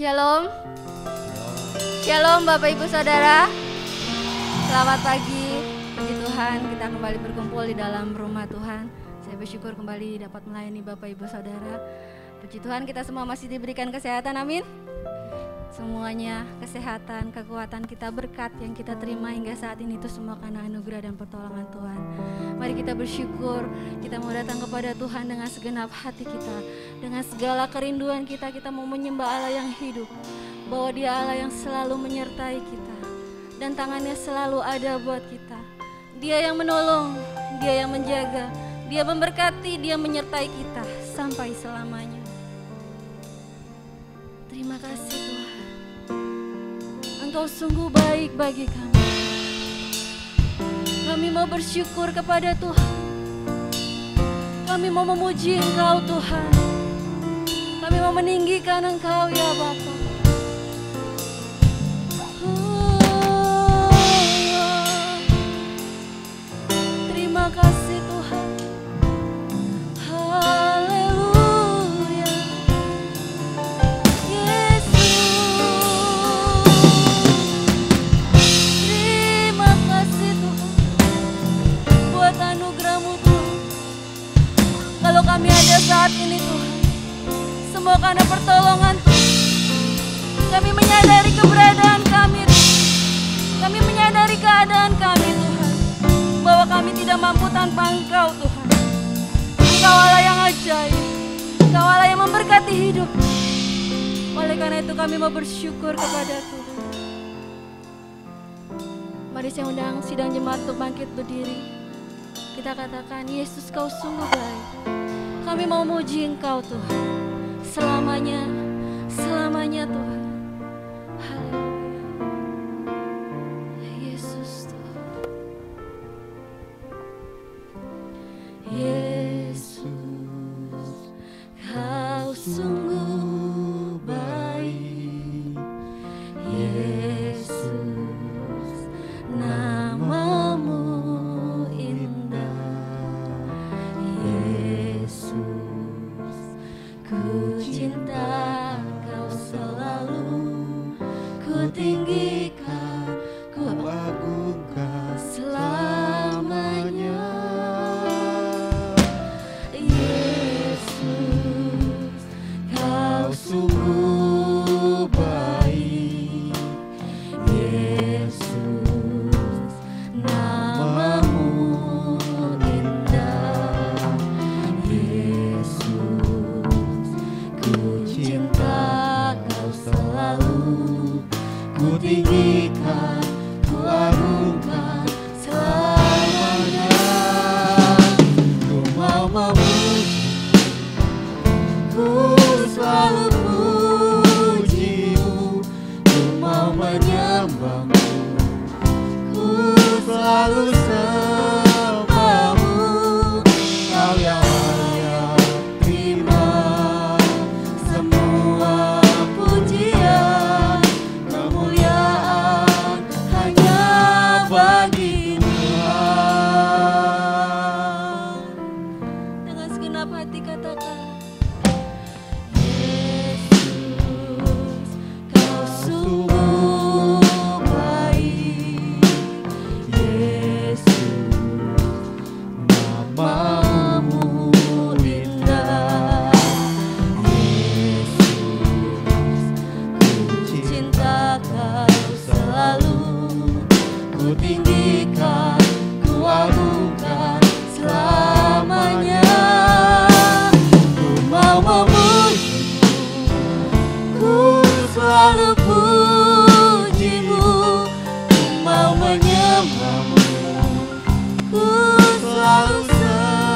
Shalom. Shalom Bapak Ibu Saudara. Selamat pagi. Puji Tuhan, kita kembali berkumpul di dalam rumah Tuhan. Saya bersyukur kembali dapat melayani Bapak Ibu Saudara. Puji Tuhan, kita semua masih diberikan kesehatan, amin. Semuanya kesehatan, kekuatan kita, berkat yang kita terima hingga saat ini itu semua karena anugerah dan pertolongan Tuhan. Mari kita bersyukur, kita mau datang kepada Tuhan dengan segenap hati kita. Dengan segala kerinduan kita, kita mau menyembah Allah yang hidup. Bahwa Dia Allah yang selalu menyertai kita. Dan tangannya selalu ada buat kita. Dia yang menolong, Dia yang menjaga, Dia memberkati, Dia menyertai kita sampai selamanya. Terima kasih Tuhan. Engkau sungguh baik bagi kami. Kami mau bersyukur kepada Tuhan. Kami mau memuji Engkau Tuhan. Kami mau meninggikan Engkau ya Bapa. Terima kasih Tuhan. Haleluya. Yesus. Terima kasih Tuhan buat anugerah-Mu Tuhan. Kalau kami ada saat ini Tuhan, semua karena pertolongan Tuhan. Kami menyadari keberadaan kami Tuhan. Kami menyadari keadaan kami Tuhan, bahwa kami tidak mampu tanpa Engkau Tuhan. Engkau Allah yang ajaib, Engkau Allah yang memberkati hidup. Oleh karena itu kami mau bersyukur kepada Tuhan. Mari saya undang sidang jemaat untuk bangkit berdiri. Kita katakan, Yesus Kau sungguh baik. Kami mau muji Engkau Tuhan, selamanya, selamanya Tuhan. Haleluya. Yesus Tuhan. Yesus, Kau sungguh baik. Yesus, nama-Mu indah. Yesus, ku cinta Kau selalu. Ku tinggikan, ku agungkan selamanya. Yesus, Kau sungguh baik. Yesus, nama-Mu indah. Yesus, ku cinta Kau selalu. Ku tinggikan, ku agungkan selamanya. Ku mau memuji, ku selalu puji-Mu. Ku mau menyembah-Mu, ku selalu sembah-Mu. Kau yang layak terima semua pujian, kemuliaan hanya bagi Tuhan. Dengan segenap hati katakan, Yesus, Kau sungguh baik. Yesus, nama-Mu indah. Yesus, ku cinta Kau selalu. Ku tinggikan, ku agungkan selamanya. Ku mau memuji, ku selalu puji-Mu. Ku mau menyembah-Mu, ku selalu sembah-Mu.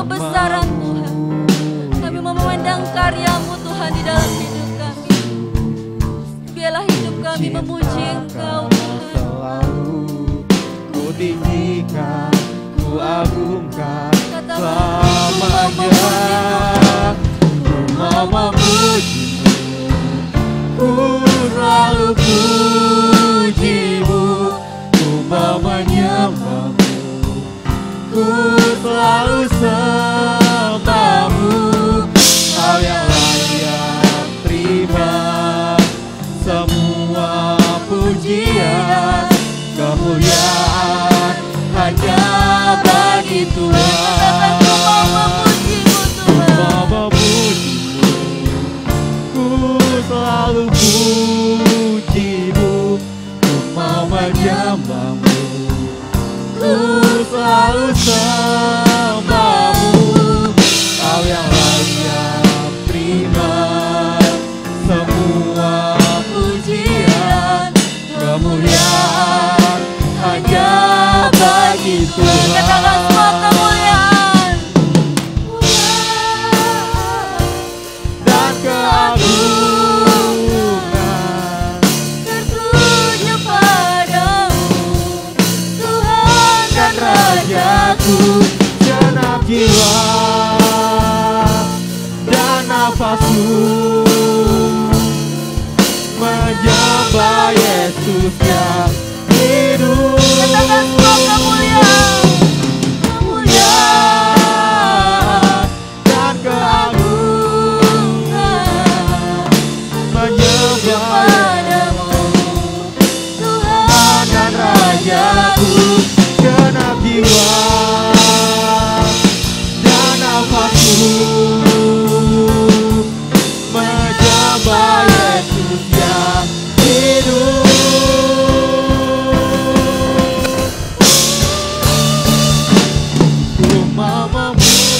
kebesaran Tuhan. Kami mau memandang karya-Mu Tuhan di dalam hidup kami. Biarlah hidup kami memuji Engkau Tuhan. Selalu ku tinggikan, ku agungkan selamanya. Ku mau memuji-Mu, ku selalu puji-Mu. Ku mau menyembah-Mu, ku selalu sembah-Mu. Kau yang layak terima semua pujian, kemuliaan hanya bagi Tuhan. Ku mau memuji-Mu, ku selalu puji-Mu. Ku mau menyembah-Mu, ku selalu sembah-Mu. Kau yang layak terima semua pujian, kemuliaan hanya bagi Tuhan. Katakan semua kemuliaan Dan keagungan tertuju padamu, Tuhan dan Rajaku. Genap jiwa dan nafasku menyembah Yesus yang hidup. Katakan semua kemuliaan Dan keagungan menyembah padamu, Tuhan dan Rajaku. Genap jiwa dan nafasku menyembah Yesus yang hidup. Ku mau memuji,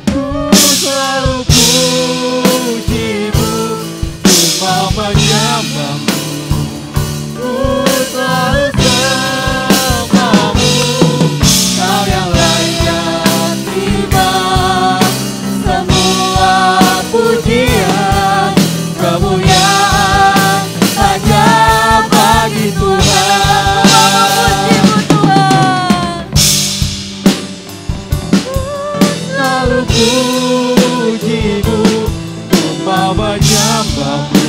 ku selalu puji-Mu. Ku mau menyembah-Mu, ku selalu sembah-Mu. Kau yang layak terima semua pujian, kemuliaan hanya bagi Tuhan. Selalu puji-Mu, ku mau menyembah-Mu,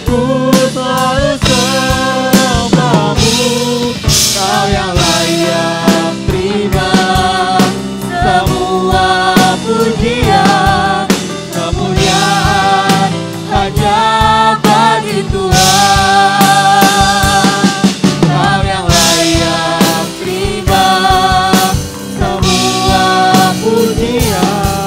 ku selalu sembah-Mu. Kau yang layak terima semua pujian, kemuliaan hanya bagi Tuhan. Kau yang layak terima semua pujian,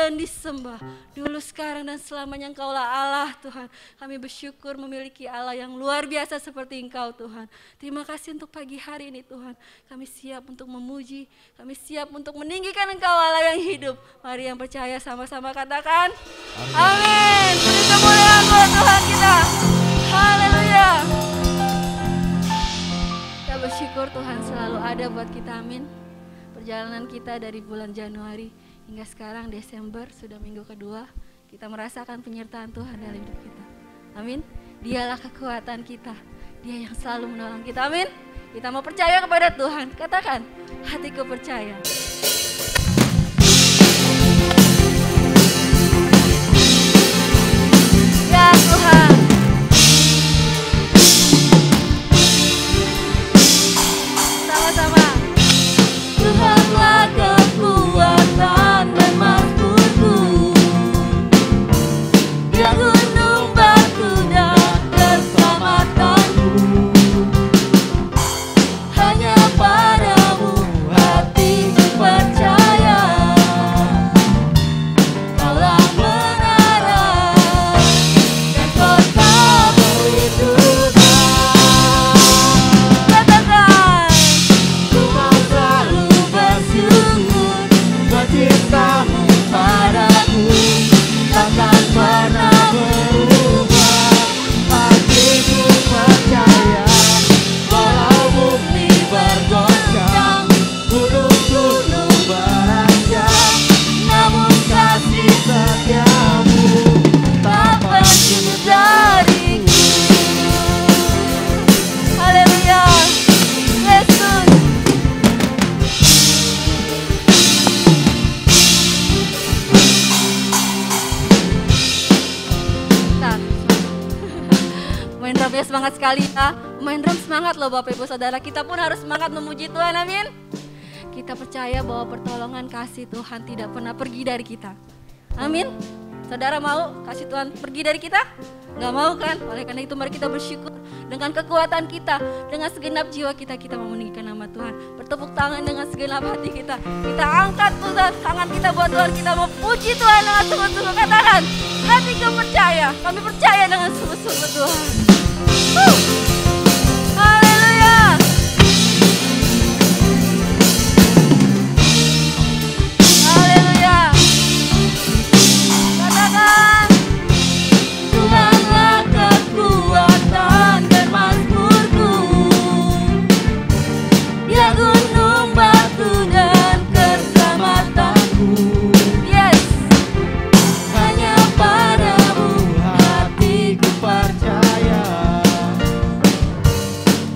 dan disembah dulu, sekarang, dan selamanya. Engkaulah Allah Tuhan. Kami bersyukur memiliki Allah yang luar biasa seperti Engkau Tuhan. Terima kasih untuk pagi hari ini Tuhan. Kami siap untuk memuji, kami siap untuk meninggikan Engkau Allah yang hidup. Mari yang percaya sama-sama katakan amin. Beri kemuliaan buat Tuhan kita. Haleluya. Kita bersyukur Tuhan selalu ada buat kita, amin. Perjalanan kita dari bulan Januari hingga sekarang Desember, sudah minggu kedua, kita merasakan penyertaan Tuhan dalam hidup kita. Amin. Dialah kekuatan kita, Dia yang selalu menolong kita, amin. Kita mau percaya kepada Tuhan, katakan hatiku percaya. Ya Tuhan. Sama-sama. Tuhanlah kekuatan dan mazmurku, Dia gunung batu dan keselamatanku. Hanya padamu hatiku percaya, Kaulah menara dan kota perlindungan. Katakan Ku mau selalu bersyukur buat cintamu padaku, takkan pernah berubah. Hatiku percaya, walau bumi bergoncang, gunung-gunung beranjak, namun kasih setiamu tak pergi dariku. haleluya. Yesus. Nah, main drumnya semangat sekali ya. Main drum semangat loh Bapak Ibu Saudara. Kita pun harus semangat memuji Tuhan, amin. Kita percaya bahwa pertolongan kasih Tuhan tidak pernah pergi dari kita. Amin. Saudara mau kasih Tuhan pergi dari kita? Gak mau kan? Oleh karena itu mari kita bersyukur dengan kekuatan kita, dengan segenap jiwa kita, kita mau meninggikan nama Tuhan. Bertepuk tangan dengan segenap hati kita. Kita angkat Tuhan, tangan kita buat Tuhan. Kita mau puji Tuhan dengan sungguh-sungguh. Katakan, hatiku percaya. Kami percaya dengan sungguh-sungguh Tuhan. Haleluya. Haleluya. Katakan Tuhanlah kekuatan dan mazmurku, Dia gunung batu dan keselamatanku. yes. Hanya padamu hatiku percaya,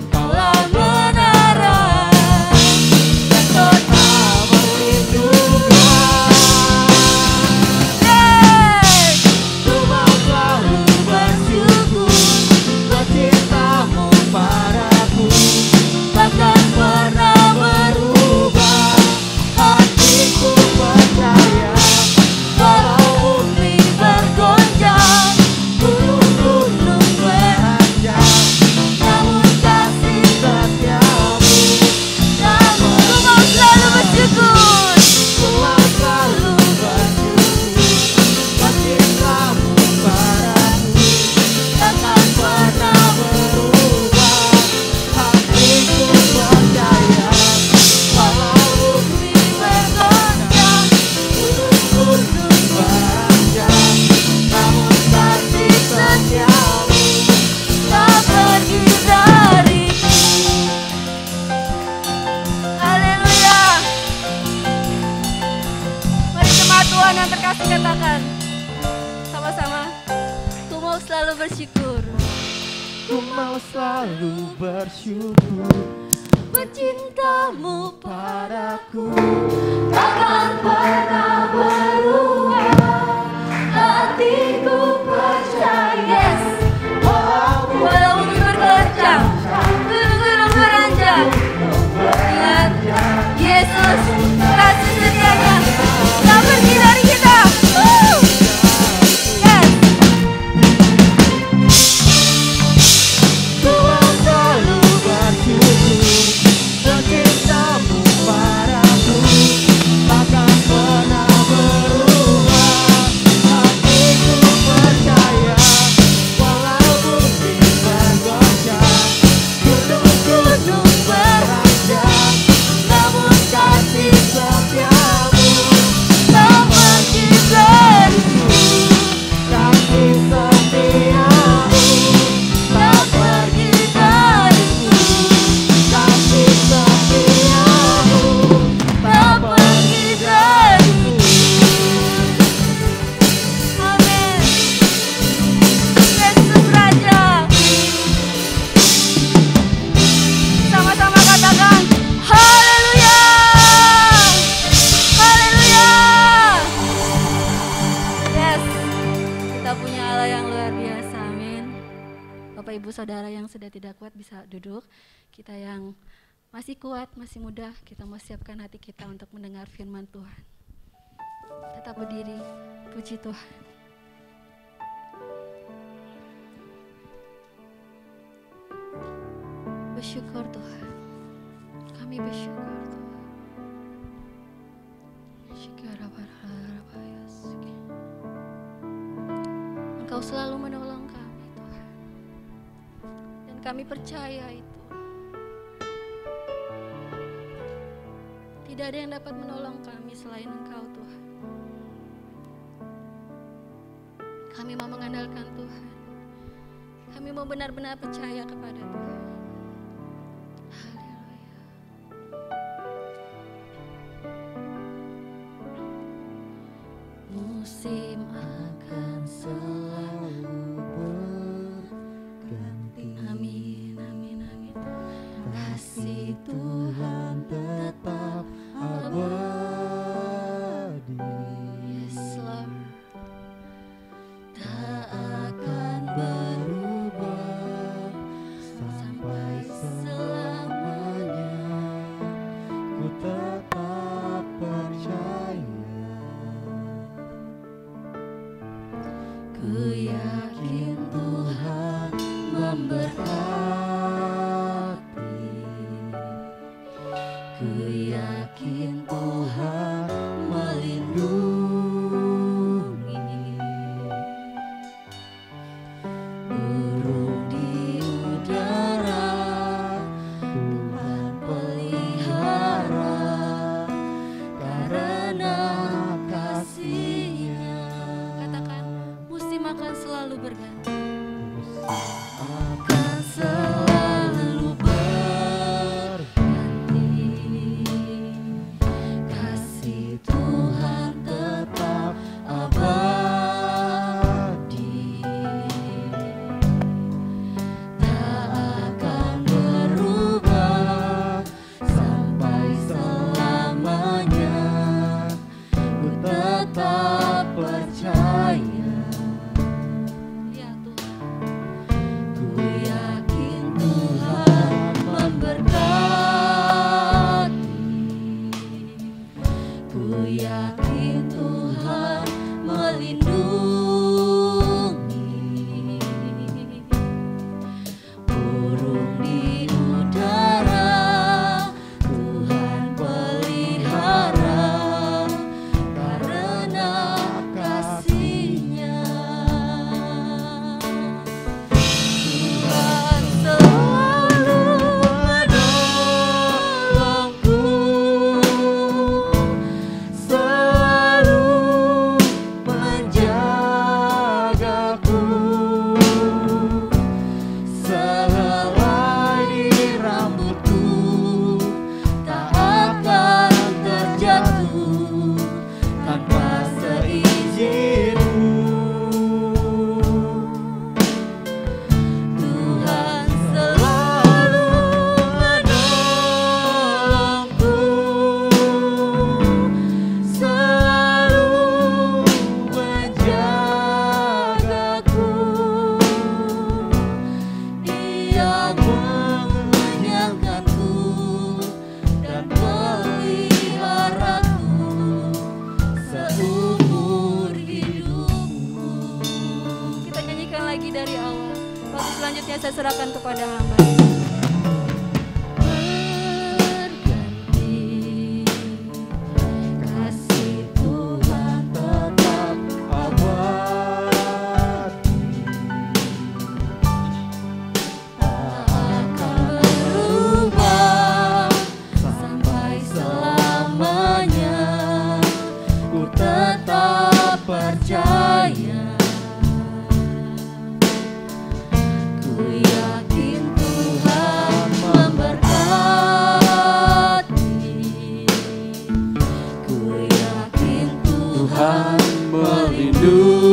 Kaulah menara dan kota perlindungan. Yes. Ku mau selalu bersyukur buat cintamu padaku, takkan pernah berubah. Hatiku percaya, walau bumi bergoncang, gunung-gunung beranjak, namun kasih setiamu tak Ku mau selalu bersyukur. Ku mau selalu bersyukur buat cintamu padaku, takkan pernah berubah. Hatiku percaya, walau bumi bergoncang, gunung-gunung beranjak, namun kasih setiamu tak pergi dariku. Haleluya. Mari jemaat Tuhan yang terkasih katakan sama-sama. Ku mau selalu bersyukur. Ku mau selalu bersyukur buat cintamu padaku, takkan pernah berubah. Hatiku percaya, Walau bumi bergoncang, gunung-gunung beranjak, ingat Yesus kasih setianya tak pergi dari kita. Yes. ku mau selalu bersyukur buat cintamu padaku, Ibu saudara yang sudah tidak kuat bisa duduk. Kita yang masih kuat, masih muda, kita mau siapkan hati kita untuk mendengar firman Tuhan. Tetap berdiri, puji Tuhan. Bersyukur Tuhan, kami bersyukur Tuhan. Engkau selalu menolong kami Tuhan, dan kami percaya itu. Tidak ada yang dapat menolong kami selain Engkau Tuhan. Kami mau mengandalkan Tuhan. Kami mau benar-benar percaya kepada Tuhan. Haleluya. Musim akan selalu berganti. Amin, amin, amin. Kasih Tuhan tetap abadi. Yes, Lord. Tak akan berubah sampai selamanya. Ku tetap percaya. Ku yakin Tuhan memberkati. Ku yakin Tuhan melindungi. Burung di udara Tuhan pelihara, karena kasih-Nya. Katakan, musim akan selalu berganti. Akan selalu berganti. Kasih Tuhan tetap abadi. Tak akan berubah sampai selamanya. Ku tetap percaya. Ya Tuhan, ku yakin Tuhan memberkati. Ku yakin Tuhan melindungi. Burung di udara Tuhan pelihara, karena kasih-Nya. Tuhan selalu menolongku, selalu menjagaku. Sehelai di rambutku tak akan terjatuh tanpa seizinku. Tuhan selalu menolongku, selalu menjagaku. Dia mengenyangkanku dan meliharaku seumur hidupku. Kita nyanyikan lagi dari awal. Waktu selanjutnya saya serahkan kepada hamba. Berganti. Kasih Tuhan tetap abadi. Tak akan berubah sampai selamanya. Ku tetap percaya. Ku yakin Tuhan memberkati. Ku yakin Tuhan melindungi.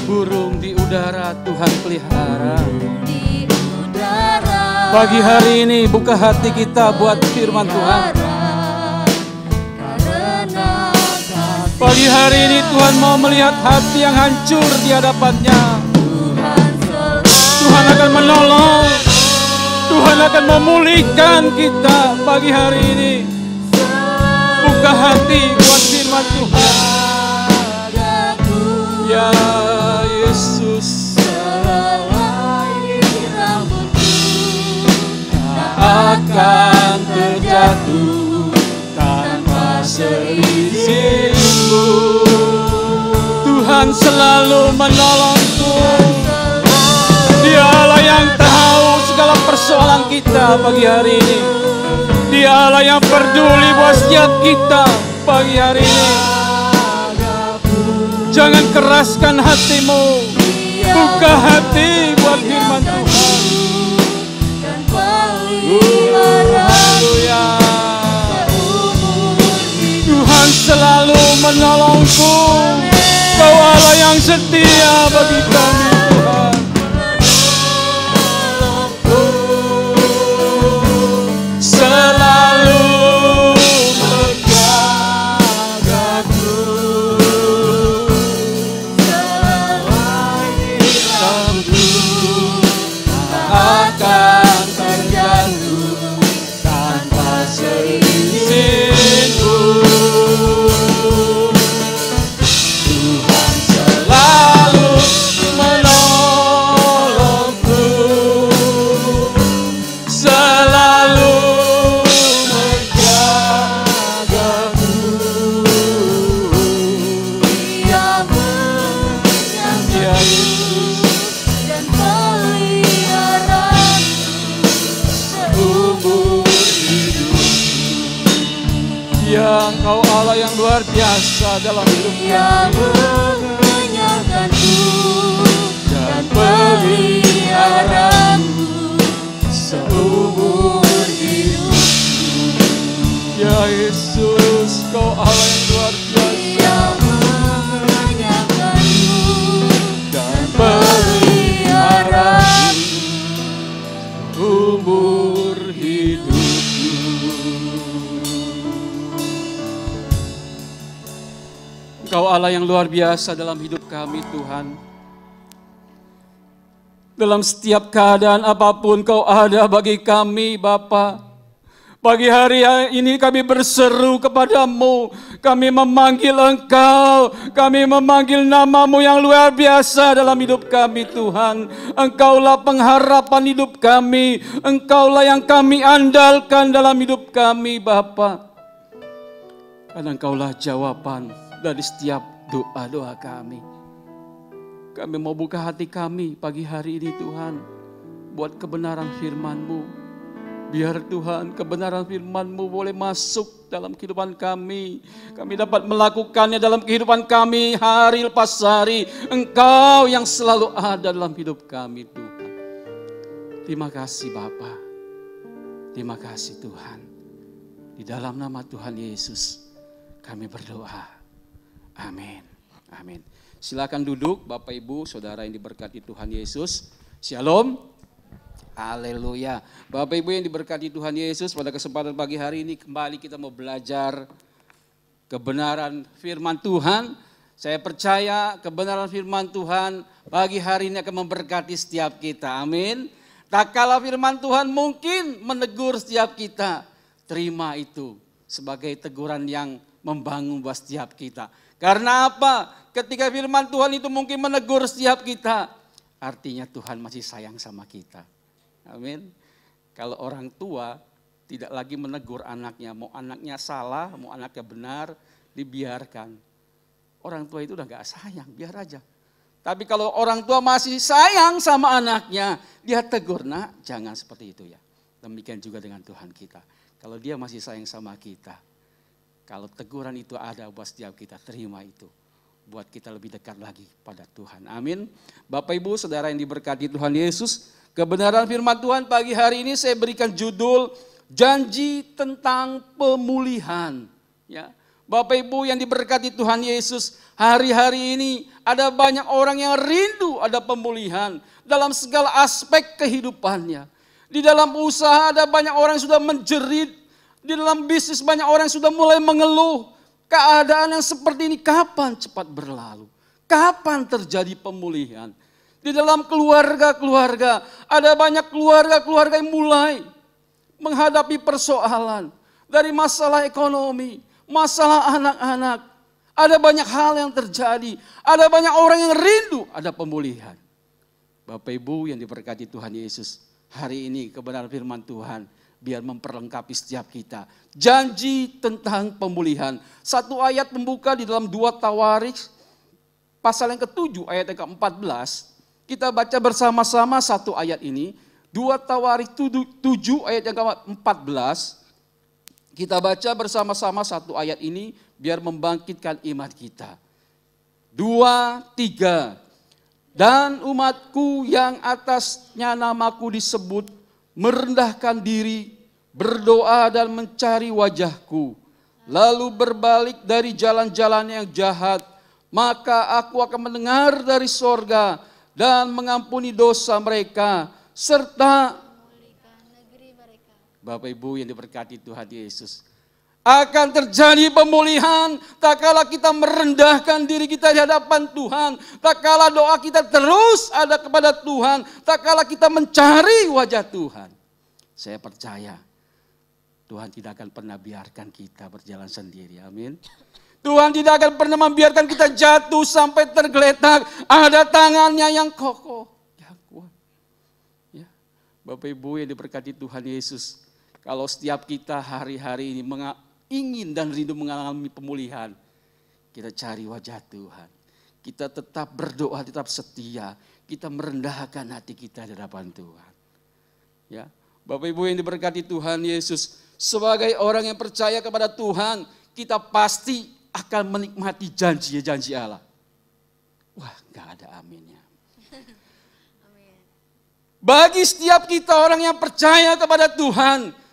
Burung di udara Tuhan pelihara. Di udara Pagi hari ini buka hati kita buat firman Tuhan. karena kasih Pagi hari ini Tuhan mau melihat hati yang hancur di hadapan-Nya. Tuhan Tuhan akan menolong, Tuhan akan memulihkan kita pagi hari ini. Buka hati buat firman Tuhan. Ya Yesus, akan terjatuh tanpa seizinku. Tuhan selalu menolongku. Dia Allah yang tahu segala persoalan kita pagi hari ini. Dia Allah yang peduli buat setiap kita pagi hari ini. Jangan keraskan hatimu. Buka hati buat firman Tuhan. Haleluya. Tuhan selalu menolongku. Kau Allah yang setia bagi kami Tuhan. Selalu menjagaku. Akan terjatuh tanpa seizinku. Tuhan selalu menolongku, selalu menjagaku. Dia menyayangi dan ya, Engkau Allah yang luar biasa dalam hidup kami. Dan peliharaku seumur hidup. Ya Yesus, Kau Allah yang luar biasa. Dan peliharaku seumur hidup. Engkau Allah yang luar biasa dalam hidup kami Tuhan. Dalam setiap keadaan apapun Kau ada bagi kami Bapa. Pagi hari ini kami berseru kepadamu. Kami memanggil Engkau. Kami memanggil nama-Mu yang luar biasa dalam hidup kami Tuhan. Engkaulah pengharapan hidup kami. Engkaulah yang kami andalkan dalam hidup kami Bapa. Karena Engkaulah jawaban dari setiap doa-doa kami. Kami mau buka hati kami pagi hari ini Tuhan. Buat kebenaran firman-Mu. Biar Tuhan kebenaran firman-Mu boleh masuk dalam kehidupan kami. Kami dapat melakukannya dalam kehidupan kami hari lepas hari. Engkau yang selalu ada dalam hidup kami Tuhan. Terima kasih Bapa. Terima kasih Tuhan. Di dalam nama Tuhan Yesus kami berdoa. Amin. Amin. Silakan duduk Bapak Ibu, Saudara yang diberkati Tuhan Yesus. Shalom. Haleluya. Bapak Ibu yang diberkati Tuhan Yesus, pada kesempatan pagi hari ini kembali kita mau belajar kebenaran firman Tuhan. Saya percaya kebenaran firman Tuhan pagi hari ini akan memberkati setiap kita. Amin. Tak kala firman Tuhan mungkin menegur setiap kita, terima itu sebagai teguran yang membangun buat setiap kita. Karena apa? Ketika firman Tuhan itu mungkin menegur setiap kita, artinya Tuhan masih sayang sama kita. Amin. Kalau orang tua tidak lagi menegur anaknya, mau anaknya salah, mau anaknya benar, dibiarkan. Orang tua itu udah gak sayang, biar aja. Tapi kalau orang tua masih sayang sama anaknya, dia tegur, nak jangan seperti itu ya. Demikian juga dengan Tuhan kita. Kalau dia masih sayang sama kita, kalau teguran itu ada buat setiap kita, terima itu. Buat kita lebih dekat lagi pada Tuhan. Amin. Bapak Ibu, Saudara yang diberkati Tuhan Yesus, kebenaran firman Tuhan pagi hari ini saya berikan judul janji tentang pemulihan. Ya, Bapak Ibu yang diberkati Tuhan Yesus, hari-hari ini ada banyak orang yang rindu ada pemulihan dalam segala aspek kehidupannya. Di dalam usaha ada banyak orang yang sudah menjerit. Di dalam bisnis banyak orang yang sudah mulai mengeluh. Keadaan yang seperti ini kapan cepat berlalu? Kapan terjadi pemulihan? Di dalam keluarga-keluarga, ada banyak keluarga-keluarga yang mulai menghadapi persoalan. Dari masalah ekonomi, masalah anak-anak. Ada banyak hal yang terjadi. Ada banyak orang yang rindu ada pemulihan. Bapak Ibu yang diberkati Tuhan Yesus, hari ini kebenaran firman Tuhan biar memperlengkapi setiap kita. Janji tentang pemulihan. Satu ayat membuka di dalam 2 Tawarik pasal yang ke-7 ayat yang ke-14. Kita baca bersama-sama satu ayat ini. 2 Tawarik 7 ayat yang ke-14. Kita baca bersama-sama satu ayat ini biar membangkitkan iman kita. 2, 3. Dan umatku yang atasnya namaku disebut merendahkan diri, berdoa dan mencari wajahku, lalu berbalik dari jalan-jalan yang jahat, maka aku akan mendengar dari sorga dan mengampuni dosa mereka, serta Bapak Ibu yang diberkati Tuhan Yesus. Akan terjadi pemulihan tak kala kita merendahkan diri kita di hadapan Tuhan. Tak kala doa kita terus ada kepada Tuhan. Tak kala kita mencari wajah Tuhan. Saya percaya Tuhan tidak akan pernah biarkan kita berjalan sendiri. Amin. Tuhan tidak akan pernah membiarkan kita jatuh sampai tergeletak. Ada tangannya yang kokoh, yang kuat. Ya. Bapak Ibu yang diberkati Tuhan Yesus. Kalau setiap kita hari-hari ini ingin dan rindu mengalami pemulihan, kita cari wajah Tuhan. Kita tetap berdoa, tetap setia. Kita merendahkan hati kita di hadapan Tuhan. Ya, Bapak Ibu yang diberkati Tuhan Yesus, sebagai orang yang percaya kepada Tuhan, kita pasti akan menikmati janji-janji Allah. Wah, gak ada aminnya. Bagi setiap kita orang yang percaya kepada Tuhan,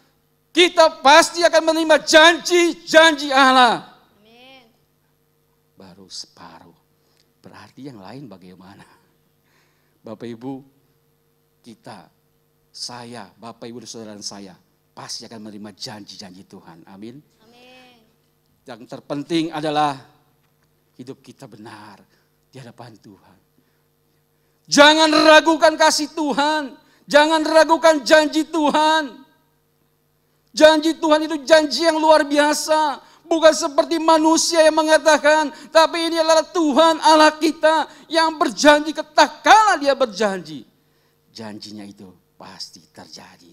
kita pasti akan menerima janji-janji Allah. Amin. Baru separuh. Berarti yang lain bagaimana? Bapak Ibu, kita, saya, Bapak Ibu dan saudara saya pasti akan menerima janji-janji Tuhan. Amin. Amin. Yang terpenting adalah hidup kita benar di hadapan Tuhan. Jangan ragukan kasih Tuhan. Jangan ragukan janji Tuhan. Janji Tuhan itu janji yang luar biasa. Bukan seperti manusia yang mengatakan. Tapi ini adalah Tuhan Allah kita yang berjanji ketakala dia berjanji. Janjinya itu pasti terjadi.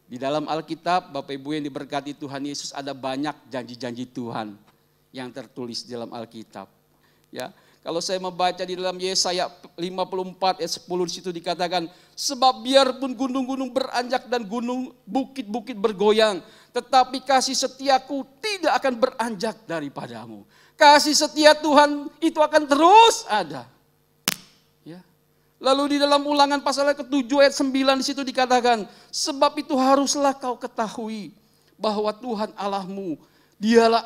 Di dalam Alkitab, Bapak Ibu yang diberkati Tuhan Yesus, ada banyak janji-janji Tuhan yang tertulis di dalam Alkitab. Ya, kalau saya membaca di dalam Yesaya 54 ayat 10 di situ dikatakan, sebab biarpun gunung-gunung beranjak dan bukit-bukit bergoyang, tetapi kasih setiaku tidak akan beranjak daripadamu. Kasih setia Tuhan itu akan terus ada. Ya. Lalu di dalam Ulangan pasal ke-7 ayat 9 di situ dikatakan, sebab itu haruslah kau ketahui bahwa Tuhan Allahmu, dialah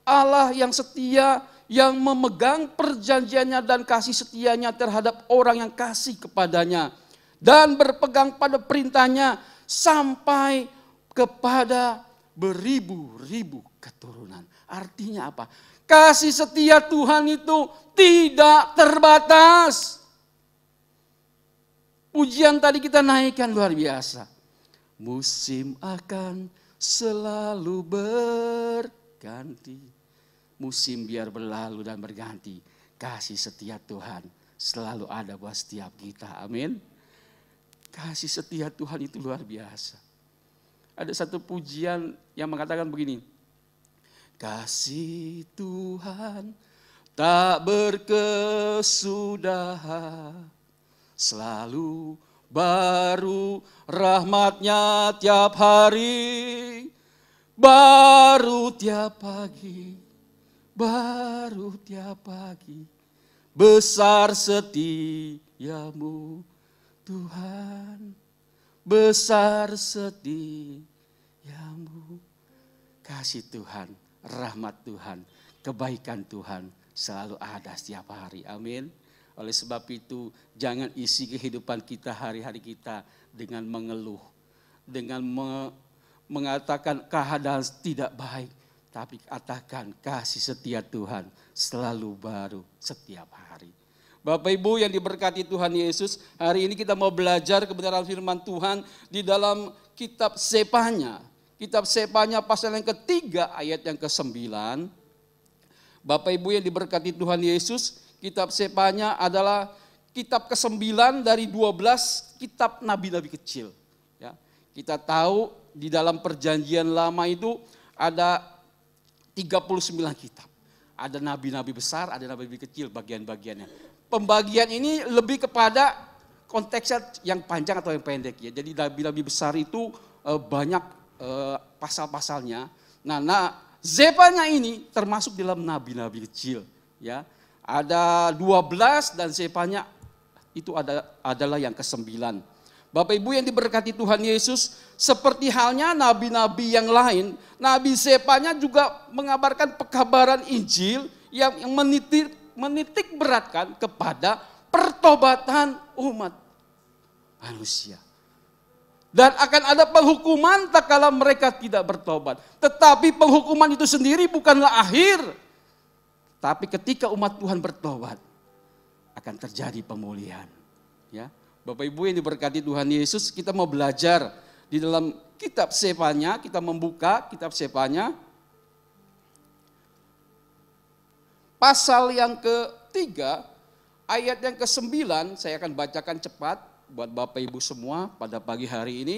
Allah yang setia, yang memegang perjanjiannya dan kasih setianya terhadap orang yang kasih kepadanya. Dan berpegang pada perintahnya sampai kepada beribu-ribu keturunan. Artinya apa? Kasih setia Tuhan itu tidak terbatas. Pujian tadi kita naikkan luar biasa. Musim akan selalu berganti. Musim biar berlalu dan berganti. Kasih setia Tuhan selalu ada buat setiap kita. Amin. Kasih setia Tuhan itu luar biasa. Ada satu pujian yang mengatakan begini. Kasih Tuhan tak berkesudahan, selalu baru rahmatnya tiap hari, baru tiap pagi. Baru tiap pagi, besar setiamu Tuhan, besar setiamu. Kasih Tuhan, rahmat Tuhan, kebaikan Tuhan selalu ada setiap hari. Amin. Oleh sebab itu jangan isi kehidupan kita hari-hari kita dengan mengeluh, dengan mengatakan keadaan tidak baik. Tapi katakan kasih setia Tuhan selalu baru setiap hari. Bapak Ibu yang diberkati Tuhan Yesus, hari ini kita mau belajar kebenaran firman Tuhan di dalam kitab Sefanya. Kitab Sefanya pasal yang ketiga ayat yang ke-9. Bapak Ibu yang diberkati Tuhan Yesus, kitab Sefanya adalah kitab ke-9 dari 12 kitab nabi-nabi kecil. Ya, kita tahu di dalam perjanjian lama itu ada 39 kitab. Ada nabi-nabi besar, ada nabi-nabi kecil bagian-bagiannya. Pembagian ini lebih kepada konteksnya yang panjang atau yang pendek ya. Jadi nabi-nabi besar itu banyak pasal-pasalnya. Nah, Sefanya ini termasuk dalam nabi-nabi kecil ya. Ada 12 dan Sefanya itu adalah yang ke-9. Bapak Ibu yang diberkati Tuhan Yesus, seperti halnya nabi-nabi yang lain, Nabi Sefanya juga mengabarkan pekabaran Injil yang menitik beratkan kepada pertobatan umat manusia. Dan akan ada penghukuman tak kala mereka tidak bertobat. Tetapi penghukuman itu sendiri bukanlah akhir. Tapi ketika umat Tuhan bertobat, akan terjadi pemulihan. Ya, Bapak Ibu yang diberkati Tuhan Yesus, kita mau belajar di dalam kitab Sefanya, kita membuka kitab Sefanya. Pasal yang ketiga, ayat yang ke-9, saya akan bacakan cepat buat Bapak Ibu semua pada pagi hari ini.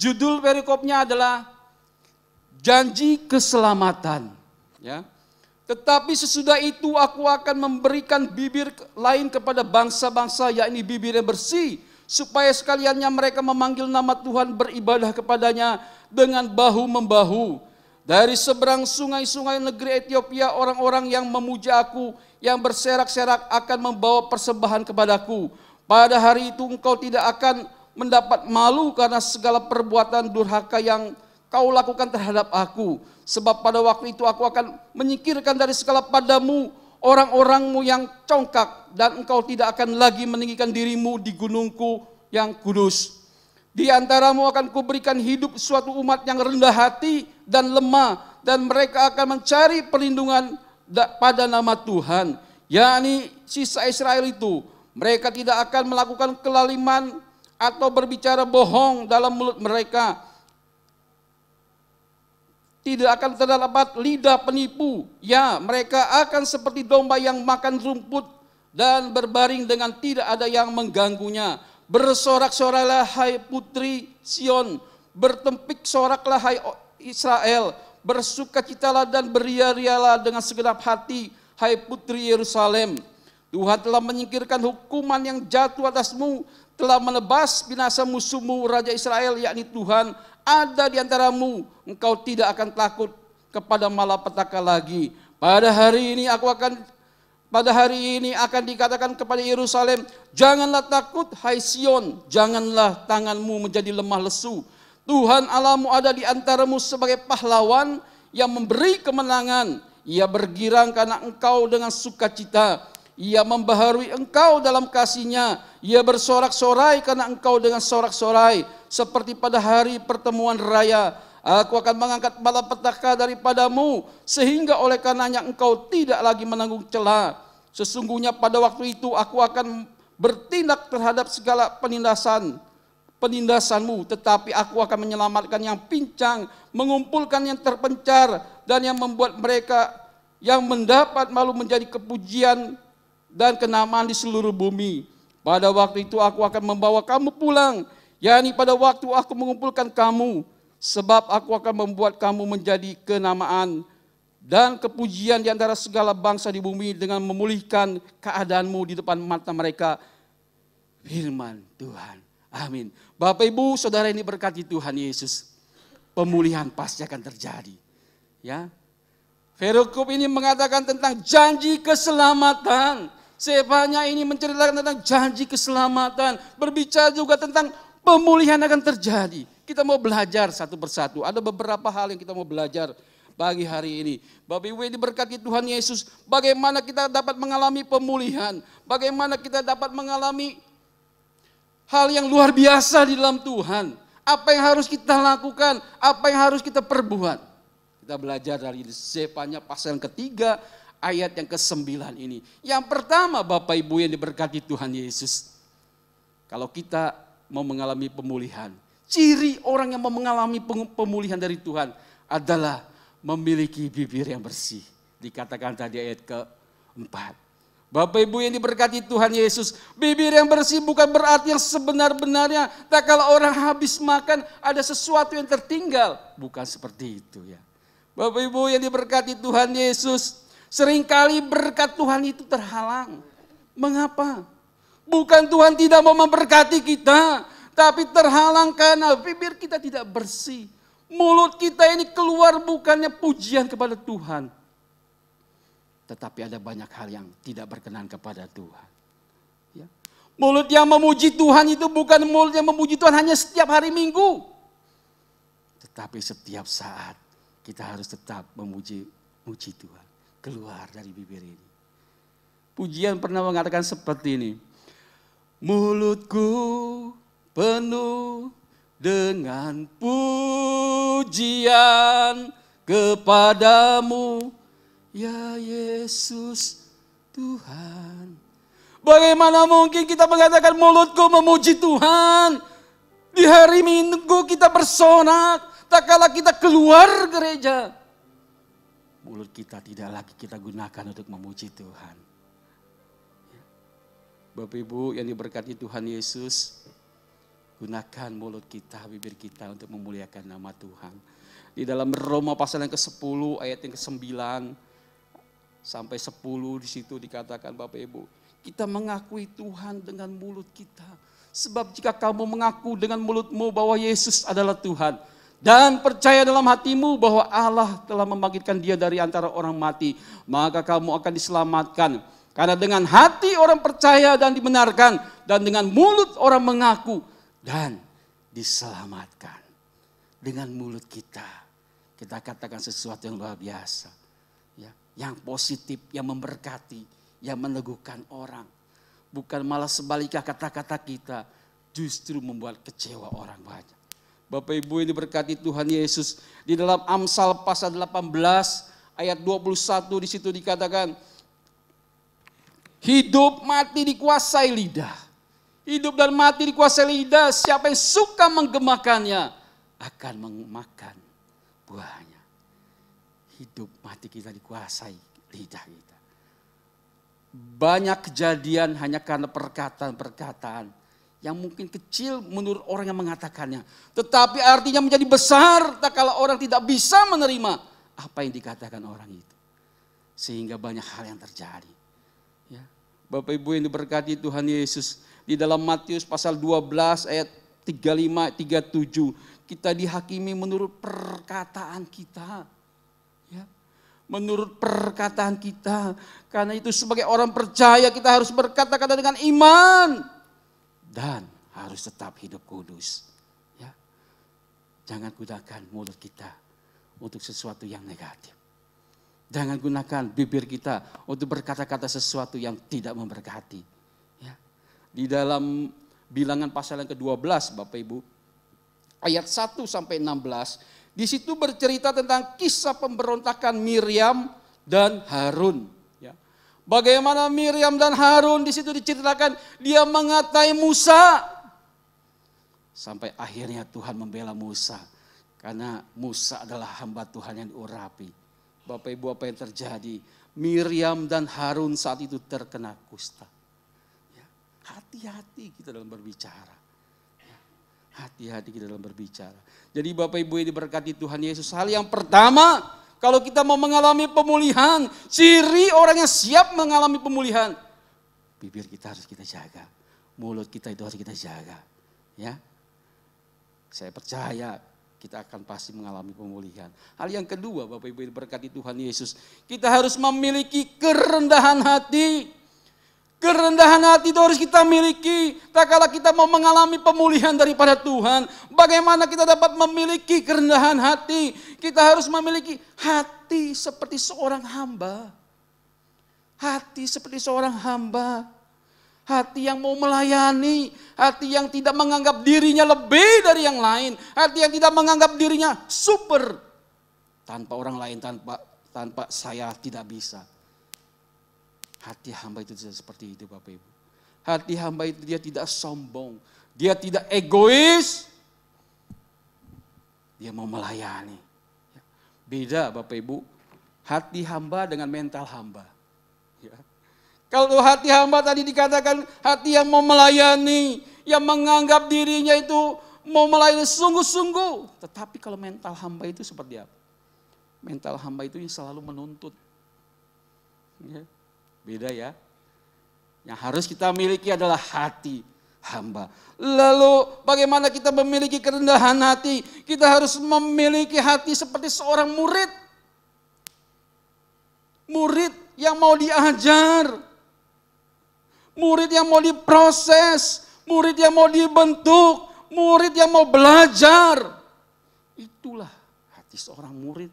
Judul perikopnya adalah janji keselamatan. Ya. Tetapi sesudah itu aku akan memberikan bibir lain kepada bangsa-bangsa, yakni bibir yang bersih, supaya sekaliannya mereka memanggil nama Tuhan, beribadah kepadanya dengan bahu-membahu. Dari seberang sungai-sungai negeri Ethiopia, orang-orang yang memuja aku, yang berserak-serak akan membawa persembahan kepadaku. Pada hari itu engkau tidak akan mendapat malu karena segala perbuatan durhaka yang kau lakukan terhadap aku. Sebab pada waktu itu aku akan menyingkirkan dari segala padamu orang-orangmu yang congkak, dan engkau tidak akan lagi meninggikan dirimu di gunungku yang kudus. Di antaramu akan kuberikan hidup suatu umat yang rendah hati dan lemah, dan mereka akan mencari perlindungan pada nama Tuhan, yakni sisa Israel itu. Mereka tidak akan melakukan kelaliman atau berbicara bohong dalam mulut mereka. Tidak akan terdapat lidah penipu. Ya, mereka akan seperti domba yang makan rumput dan berbaring dengan tidak ada yang mengganggunya. Bersorak-soraklah hai putri Sion, bertempik soraklah hai Israel, bersukacitalah dan beria-rialah dengan segenap hati hai putri Yerusalem. Tuhan telah menyingkirkan hukuman yang jatuh atasmu, telah menebas binasa musuhmu Raja Israel, yakni Tuhan ada di antaramu. Engkau tidak akan takut kepada malapetaka lagi. Pada hari ini akan dikatakan kepada Yerusalem, janganlah takut hai Sion, janganlah tanganmu menjadi lemah lesu. Tuhan Allahmu ada di antaramu sebagai pahlawan yang memberi kemenangan. Ia bergirang karena engkau dengan sukacita. Ia membaharui engkau dalam kasih-Nya. Ia bersorak-sorai karena engkau dengan sorak-sorai. Seperti pada hari pertemuan raya, aku akan mengangkat malapetaka daripadamu, sehingga oleh karenanya engkau tidak lagi menanggung cela. Sesungguhnya pada waktu itu aku akan bertindak terhadap segala penindasanmu, tetapi aku akan menyelamatkan yang pincang, mengumpulkan yang terpencar, dan yang membuat mereka yang mendapat malu menjadi kepujian dan kenamaan di seluruh bumi. Pada waktu itu aku akan membawa kamu pulang, yakni pada waktu aku mengumpulkan kamu, sebab aku akan membuat kamu menjadi kenamaan dan kepujian di antara segala bangsa di bumi dengan memulihkan keadaanmu di depan mata mereka. Firman Tuhan. Amin. Bapak Ibu Saudara ini berkati Tuhan Yesus, pemulihan pasti akan terjadi. Ya. Perikop ini mengatakan tentang janji keselamatan. Sefanya ini menceritakan tentang janji keselamatan, berbicara juga tentang pemulihan akan terjadi. Kita mau belajar satu persatu. Ada beberapa hal yang kita mau belajar pagi hari ini. Bapak Ibu yang diberkati Tuhan Yesus, bagaimana kita dapat mengalami pemulihan, bagaimana kita dapat mengalami hal yang luar biasa di dalam Tuhan. Apa yang harus kita lakukan, apa yang harus kita perbuat. Kita belajar dari Sefanya pasal yang ketiga, ayat yang ke-9 ini. Yang pertama Bapak Ibu yang diberkati Tuhan Yesus. Kalau kita mau mengalami pemulihan, ciri orang yang mau mengalami pemulihan dari Tuhan adalah memiliki bibir yang bersih. Dikatakan tadi ayat ke-4. Bapak Ibu yang diberkati Tuhan Yesus, bibir yang bersih bukan berarti yang sebenar-benarnya. Tak kalau orang habis makan ada sesuatu yang tertinggal. Bukan seperti itu ya. Bapak Ibu yang diberkati Tuhan Yesus, seringkali berkat Tuhan itu terhalang. Mengapa? Bukan Tuhan tidak mau memberkati kita, tapi terhalang karena bibir kita tidak bersih. Mulut kita ini keluar bukannya pujian kepada Tuhan, tetapi ada banyak hal yang tidak berkenan kepada Tuhan. Ya. Mulut yang memuji Tuhan itu bukan mulut yang memuji Tuhan hanya setiap hari Minggu. Tetapi setiap saat kita harus tetap memuji Tuhan. Keluar dari bibir ini. Pujian pernah mengatakan seperti ini. Mulutku penuh dengan pujian kepadamu, ya Yesus Tuhan. Bagaimana mungkin kita mengatakan mulutku memuji Tuhan? Di hari Minggu kita bersonak, tak kala kita keluar gereja. Mulut kita tidak lagi kita gunakan untuk memuji Tuhan. Bapak Ibu yang diberkati Tuhan Yesus, gunakan mulut kita, bibir kita untuk memuliakan nama Tuhan. Di dalam Roma pasal yang ke-10 ayat yang ke-9 sampai 10 di situ dikatakan Bapak Ibu, kita mengakui Tuhan dengan mulut kita. Sebab jika kamu mengaku dengan mulutmu bahwa Yesus adalah Tuhan dan percaya dalam hatimu bahwa Allah telah membangkitkan Dia dari antara orang mati, maka kamu akan diselamatkan. Karena dengan hati orang percaya dan dibenarkan, dan dengan mulut orang mengaku dan diselamatkan. Dengan mulut kita katakan sesuatu yang luar biasa. Ya, yang positif, yang memberkati, yang meneguhkan orang. Bukan malah sebaliknya kata-kata kita justru membuat kecewa orang banyak. Bapak Ibu yang diberkati Tuhan Yesus, di dalam Amsal pasal 18 ayat 21 di situ dikatakan, hidup mati dikuasai lidah. Hidup dan mati dikuasai lidah. Siapa yang suka menggemakannya akan memakan buahnya. Hidup mati kita dikuasai lidah kita. Banyak kejadian hanya karena perkataan-perkataan yang mungkin kecil menurut orang yang mengatakannya. Tetapi artinya menjadi besar tak kala orang tidak bisa menerima apa yang dikatakan orang itu. Sehingga banyak hal yang terjadi. Ya. Bapak Ibu yang diberkati Tuhan Yesus, di dalam Matius pasal 12 ayat 35-37, kita dihakimi menurut perkataan kita. Ya. Menurut perkataan kita. Karena itu sebagai orang percaya kita harus berkata-kata dengan iman. Dan harus tetap hidup kudus. Ya. Jangan gunakan mulut kita untuk sesuatu yang negatif. Jangan gunakan bibir kita untuk berkata-kata sesuatu yang tidak memberkati. Ya. Di dalam Bilangan pasal yang ke-12 Bapak Ibu, ayat 1 sampai 16, di situ bercerita tentang kisah pemberontakan Miriam dan Harun. Ya. Bagaimana Miriam dan Harun di situ diceritakan dia mengatai Musa. Sampai akhirnya Tuhan membela Musa. Karena Musa adalah hamba Tuhan yang diurapi. Bapak Ibu apa yang terjadi? Miriam dan Harun saat itu terkena kusta. Ya, hati-hati kita dalam berbicara. Ya, hati-hati kita dalam berbicara. Jadi Bapak Ibu yang diberkati Tuhan Yesus, hal yang pertama kalau kita mau mengalami pemulihan, ciri orang yang siap mengalami pemulihan, bibir kita harus kita jaga, mulut kita itu harus kita jaga. Ya, saya percaya kita akan pasti mengalami pemulihan. Hal yang kedua Bapak Ibu diberkati Tuhan Yesus, kita harus memiliki kerendahan hati. Kerendahan hati itu harus kita miliki. Tak kala kita mau mengalami pemulihan daripada Tuhan, bagaimana kita dapat memiliki kerendahan hati? Kita harus memiliki hati seperti seorang hamba. Hati seperti seorang hamba. Hati yang mau melayani, hati yang tidak menganggap dirinya lebih dari yang lain, hati yang tidak menganggap dirinya super. Tanpa orang lain, tanpa saya tidak bisa. Hati hamba itu tidak seperti itu Bapak Ibu. Hati hamba itu dia tidak sombong. Dia tidak egois. Dia mau melayani. Beda Bapak Ibu. Hati hamba dengan mental hamba. Ya. Kalau hati hamba tadi dikatakan hati yang mau melayani. Yang menganggap dirinya itu mau melayani sungguh-sungguh. Tetapi kalau mental hamba itu seperti apa? Mental hamba itu yang selalu menuntut. Ya. Beda ya. Yang harus kita miliki adalah hati hamba. Lalu bagaimana kita memiliki kerendahan hati? Kita harus memiliki hati seperti seorang murid. Murid yang mau diajar. Murid yang mau diproses. Murid yang mau dibentuk. Murid yang mau belajar. Itulah hati seorang murid.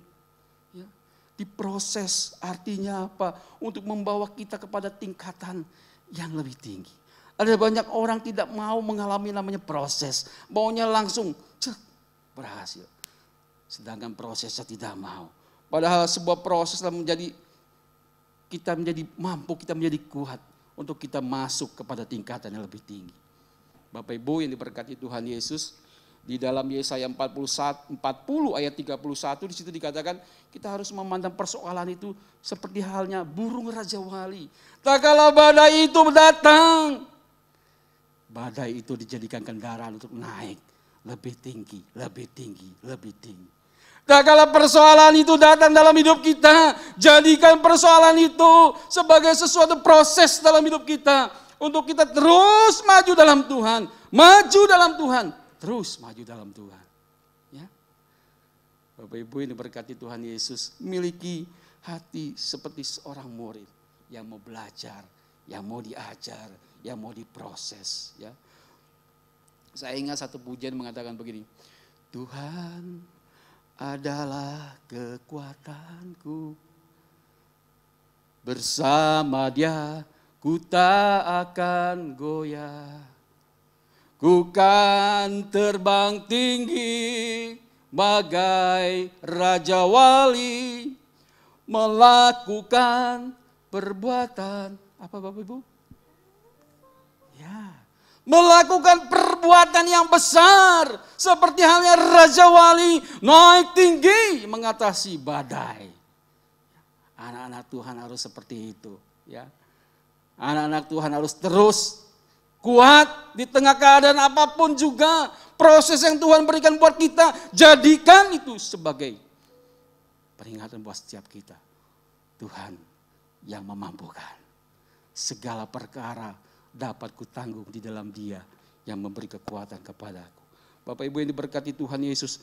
Diproses artinya apa? Untuk membawa kita kepada tingkatan yang lebih tinggi. Ada banyak orang tidak mau mengalami namanya proses. Maunya langsung berhasil. Sedangkan prosesnya tidak mau. Padahal sebuah proses kita menjadi mampu, kita menjadi kuat. Untuk kita masuk kepada tingkatan yang lebih tinggi. Bapak Ibu yang diberkati Tuhan Yesus. Di dalam Yesaya 40 ayat 31 di situ dikatakan kita harus memandang persoalan itu seperti halnya burung Raja Wali. Tak kala badai itu datang, badai itu dijadikan kendaraan untuk naik lebih tinggi, lebih tinggi, lebih tinggi. Tak kala persoalan itu datang dalam hidup kita, jadikan persoalan itu sebagai sesuatu proses dalam hidup kita untuk kita terus maju dalam Tuhan, maju dalam Tuhan. Terus maju dalam Tuhan. Ya. Bapak Ibu yang diberkati Tuhan Yesus, miliki hati seperti seorang murid yang mau belajar, yang mau diajar, yang mau diproses. Ya. Saya ingat satu pujian mengatakan begini, Tuhan adalah kekuatanku, bersama Dia ku tak akan goyah. Ku kan terbang tinggi bagai Raja Wali, melakukan perbuatan apa Bapak Ibu? Ya, melakukan perbuatan yang besar seperti halnya Raja Wali naik tinggi mengatasi badai. Anak-anak Tuhan harus seperti itu, ya. Anak-anak Tuhan harus terus kuat di tengah keadaan apapun juga. Proses yang Tuhan berikan buat kita, jadikan itu sebagai peringatan buat setiap kita. Tuhan yang memampukan. Segala perkara dapat kutanggung di dalam Dia yang memberi kekuatan kepadaku. Bapak Ibu yang diberkati Tuhan Yesus.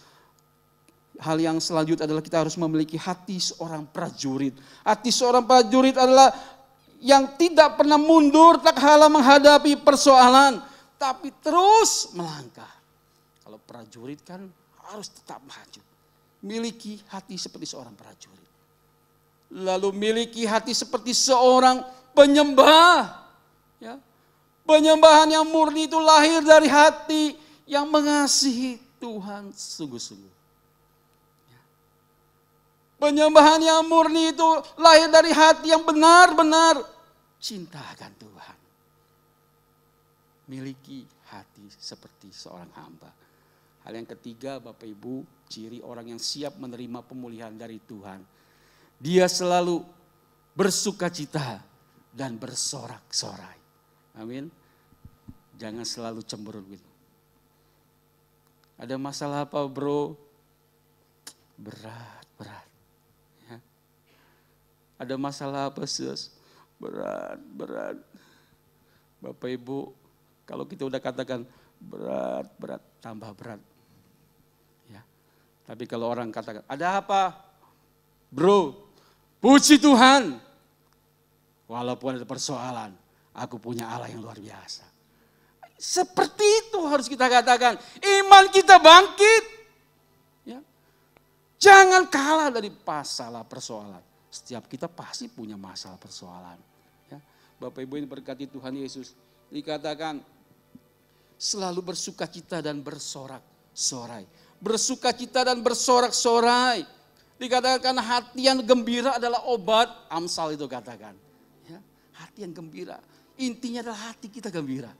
Hal yang selanjutnya adalah kita harus memiliki hati seorang prajurit. Hati seorang prajurit adalah yang tidak pernah mundur tak kala menghadapi persoalan, tapi terus melangkah. Kalau prajurit kan harus tetap maju. Miliki hati seperti seorang prajurit. Lalu miliki hati seperti seorang penyembah. Ya. Penyembahan yang murni itu lahir dari hati yang mengasihi Tuhan sungguh-sungguh. Ya. Penyembahan yang murni itu lahir dari hati yang benar-benar cinta akan Tuhan. Miliki hati seperti seorang hamba. Hal yang ketiga Bapak Ibu, ciri orang yang siap menerima pemulihan dari Tuhan. Dia selalu bersukacita dan bersorak-sorai. Amin. Jangan selalu cemberut gitu. Ada masalah apa bro? Berat. Ya. Ada masalah apa sis? Berat. Bapak Ibu, kalau kita udah katakan berat, tambah berat. Ya. Tapi kalau orang katakan, ada apa? Bro, puji Tuhan. Walaupun ada persoalan, aku punya Allah yang luar biasa. Seperti itu harus kita katakan. Iman kita bangkit. Ya. Jangan kalah dari masalah persoalan. Setiap kita pasti punya masalah persoalan. Bapak Ibu yang berkati Tuhan Yesus, dikatakan selalu bersukacita dan bersorak-sorai. Bersukacita dan bersorak-sorai. Dikatakan hati yang gembira adalah obat, Amsal itu katakan. Ya, Hati yang gembira. Intinya adalah hati kita gembira.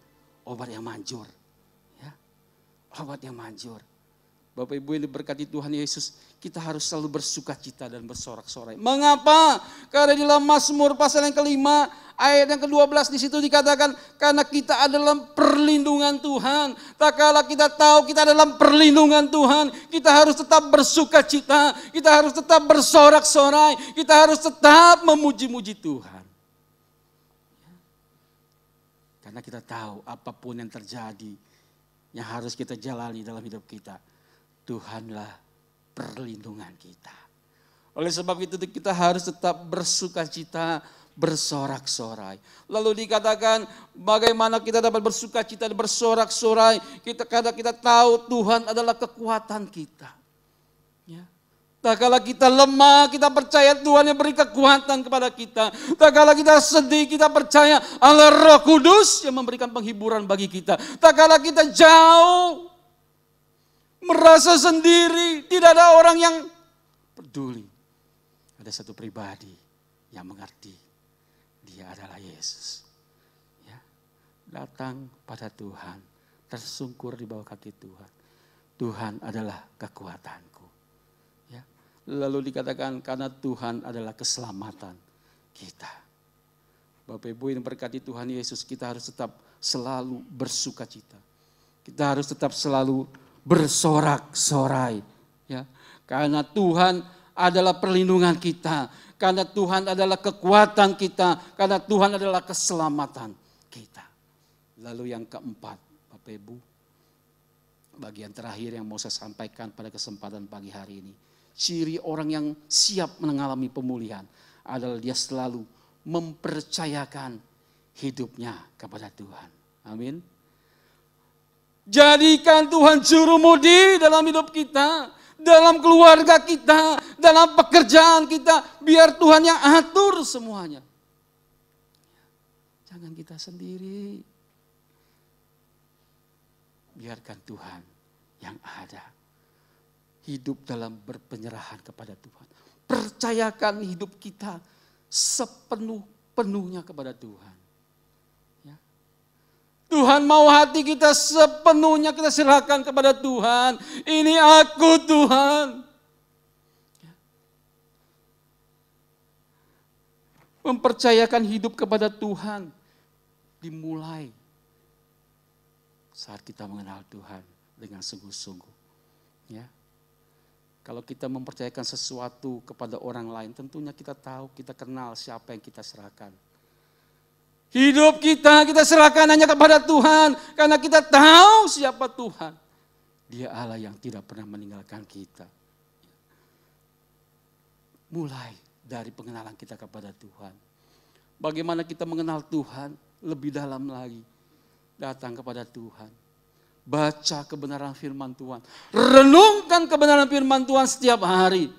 Obat yang manjur. Ya. Obat yang manjur. Bapak Ibu yang diberkati Tuhan Yesus, kita harus selalu bersuka cita dan bersorak-sorai. Mengapa? Karena di dalam Mazmur pasal yang kelima, ayat yang ke-12 di situ dikatakan, karena kita adalah perlindungan Tuhan. Tak kala kita tahu kita dalam perlindungan Tuhan, kita harus tetap bersuka cita, kita harus tetap bersorak-sorai, kita harus tetap memuji-muji Tuhan. Karena kita tahu apapun yang terjadi, yang harus kita jalani dalam hidup kita, Tuhanlah perlindungan kita. Oleh sebab itu kita harus tetap bersuka cita, bersorak-sorai. Lalu dikatakan bagaimana kita dapat bersuka cita dan bersorak-sorai. Karena kita tahu Tuhan adalah kekuatan kita. Ya. Tak kala kita lemah, kita percaya Tuhan yang beri kekuatan kepada kita. Tak kala kita sedih, kita percaya Allah Roh Kudus yang memberikan penghiburan bagi kita. Tak kala kita jauh, merasa sendiri, tidak ada orang yang peduli. Ada satu pribadi yang mengerti, dia adalah Yesus. Ya. Datang pada Tuhan, tersungkur di bawah kaki Tuhan. Tuhan adalah kekuatanku. Ya. Lalu dikatakan karena Tuhan adalah keselamatan kita. Bapak Ibu yang berkati Tuhan Yesus, kita harus tetap selalu bersuka cita. Kita harus tetap selalu bersorak-sorai, ya, karena Tuhan adalah perlindungan kita, karena Tuhan adalah kekuatan kita, karena Tuhan adalah keselamatan kita. Lalu yang keempat, Bapak Ibu, bagian terakhir yang mau saya sampaikan pada kesempatan pagi hari ini, ciri orang yang siap mengalami pemulihan adalah dia selalu mempercayakan hidupnya kepada Tuhan. Amin. Jadikan Tuhan jurumudi dalam hidup kita, dalam keluarga kita, dalam pekerjaan kita. Biar Tuhan yang atur semuanya. Jangan kita sendiri. Biarkan Tuhan yang ada. Hidup dalam berpenyerahan kepada Tuhan. Percayakan hidup kita sepenuh-penuhnya kepada Tuhan. Tuhan mau hati kita sepenuhnya kita serahkan kepada Tuhan. Ini aku Tuhan. Mempercayakan hidup kepada Tuhan dimulai saat kita mengenal Tuhan dengan sungguh-sungguh. Ya. Kalau kita mempercayakan sesuatu kepada orang lain, tentunya kita tahu, kita kenal siapa yang kita serahkan. Hidup kita serahkan hanya kepada Tuhan. Karena kita tahu siapa Tuhan. Dia Allah yang tidak pernah meninggalkan kita. Mulai dari pengenalan kita kepada Tuhan. Bagaimana kita mengenal Tuhan lebih dalam lagi. Datang kepada Tuhan. Baca kebenaran firman Tuhan. Renungkan kebenaran firman Tuhan setiap hari.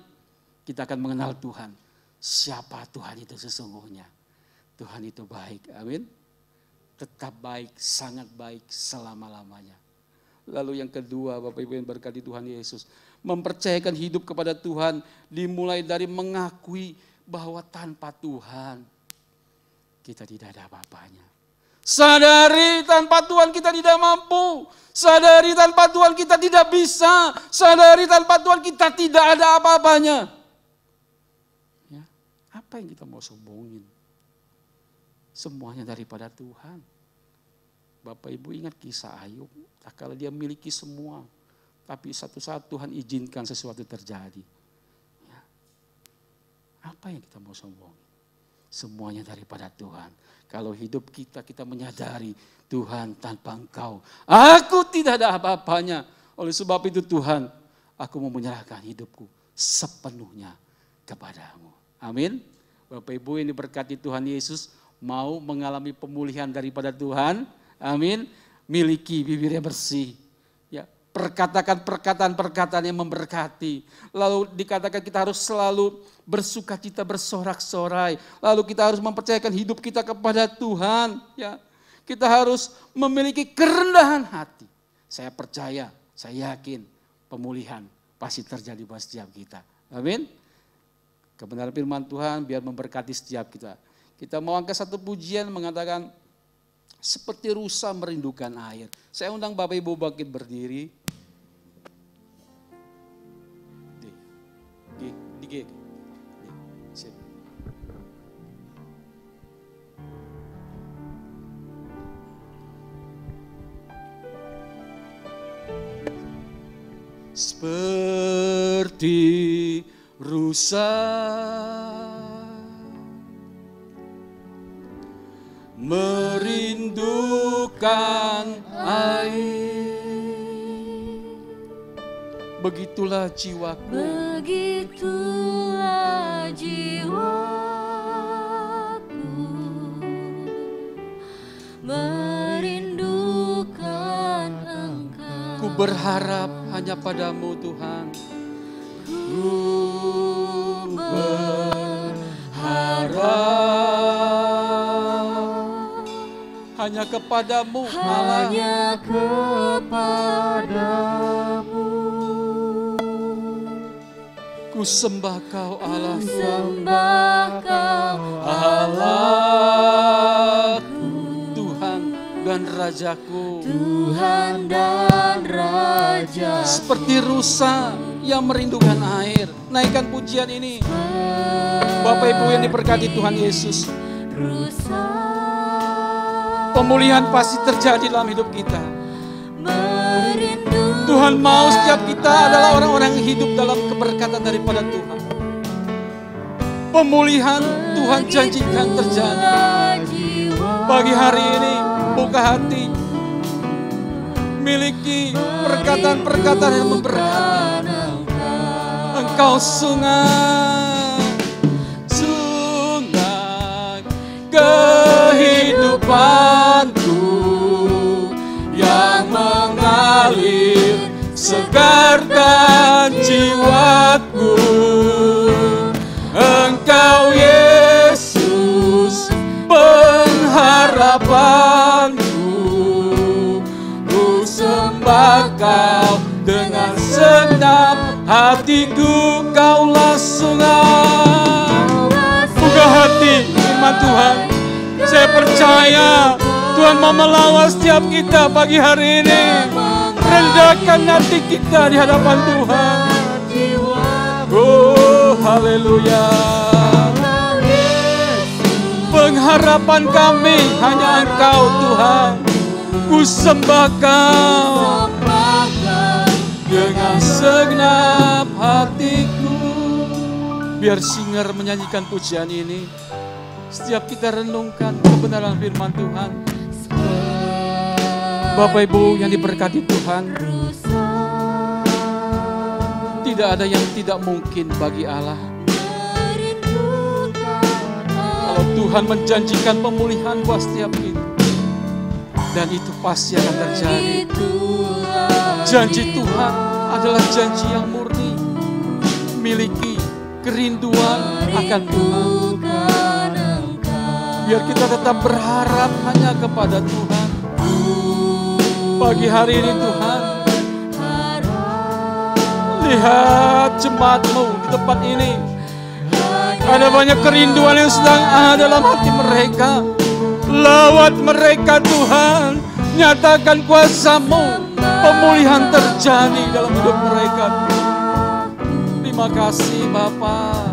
Kita akan mengenal Tuhan. Siapa Tuhan itu sesungguhnya. Tuhan itu baik, amin. Tetap baik, sangat baik selama-lamanya. Lalu yang kedua, Bapak Ibu yang berkati Tuhan Yesus. Mempercayakan hidup kepada Tuhan dimulai dari mengakui bahwa tanpa Tuhan kita tidak ada apa-apanya. Sadari tanpa Tuhan kita tidak mampu. Sadari tanpa Tuhan kita tidak bisa. Sadari tanpa Tuhan kita tidak ada apa-apanya. Ya, apa yang kita mau sombongin? Semuanya daripada Tuhan. Bapak Ibu ingat kisah Ayub. Tak kala dia miliki semua. Tapi satu saat Tuhan izinkan sesuatu terjadi. Ya. Apa yang kita mau sombong? Semuanya daripada Tuhan. Kalau hidup kita menyadari Tuhan tanpa Engkau. Aku tidak ada apa-apanya. Oleh sebab itu Tuhan, aku mau menyerahkan hidupku sepenuhnya kepadamu. Amin. Bapak Ibu yang diberkati Tuhan Yesus. Mau mengalami pemulihan daripada Tuhan, amin. Miliki bibirnya bersih, ya. Perkatakan perkataan-perkataan yang memberkati. Lalu dikatakan kita harus selalu bersuka cita, bersorak-sorai. Lalu kita harus mempercayakan hidup kita kepada Tuhan, ya. Kita harus memiliki kerendahan hati. Saya percaya, saya yakin pemulihan pasti terjadi buat setiap kita, amin. Kebenaran firman Tuhan biar memberkati setiap kita. Kita mau angkat satu pujian mengatakan seperti rusa merindukan air. Saya undang Bapak Ibu bangkit berdiri. Seperti rusa merindukan air, begitulah jiwaku, begitulah jiwaku merindukan Engkau. Ku berharap hanya padamu Tuhan. Ku berharap hanya kepadamu Allah. Hanya kepadamu. Ku sembah Kau Allah. Ku sembah Kau Allahku, Tuhan dan Rajaku. Tuhan dan Raja. Seperti rusa yang merindukan air. Naikkan pujian ini. Bapak Ibu yang diberkati Tuhan Yesus. Rusa Pemulihan pasti terjadi dalam hidup kita. merindukan Tuhan mau setiap kita adalah orang-orang yang hidup dalam keberkatan daripada Tuhan. Pemulihan Tuhan janjikan terjadi. Pagi hari ini buka hati, miliki perkataan-perkataan yang memberkati. Engkau sungai, sungai kehidupanku yang mengalir segarkan jiwaku. Engkau Yesus pengharapanku, ku sembah Kau dengan segenap hatiku. Kaulah sungai. Buka hati firman Tuhan. Saya percaya Tuhan mau melawan setiap kita pagi hari ini. Rendahkan hati kita di hadapan Tuhan. Oh, haleluya. Pengharapan kami hanya Engkau Tuhan. Ku sembah Kau dengan segenap hatiku. Biar singer menyanyikan pujian ini. Setiap kita renungkan kebenaran firman Tuhan. Bapak Ibu yang diberkati Tuhan, tidak ada yang tidak mungkin bagi Allah. Kalau Tuhan menjanjikan pemulihan buat setiap kita, dan itu pasti akan terjadi. Janji Tuhan adalah janji yang murni. Miliki kerinduan akan Tuhan. Biar kita tetap berharap hanya kepada Tuhan. Pagi hari ini Tuhan, lihat jemaat-Mu di tempat ini. Ada banyak kerinduan yang sedang ada dalam hati mereka. Lawat mereka Tuhan. Nyatakan kuasa-Mu. Pemulihan terjadi dalam hidup mereka. Terima kasih Bapa.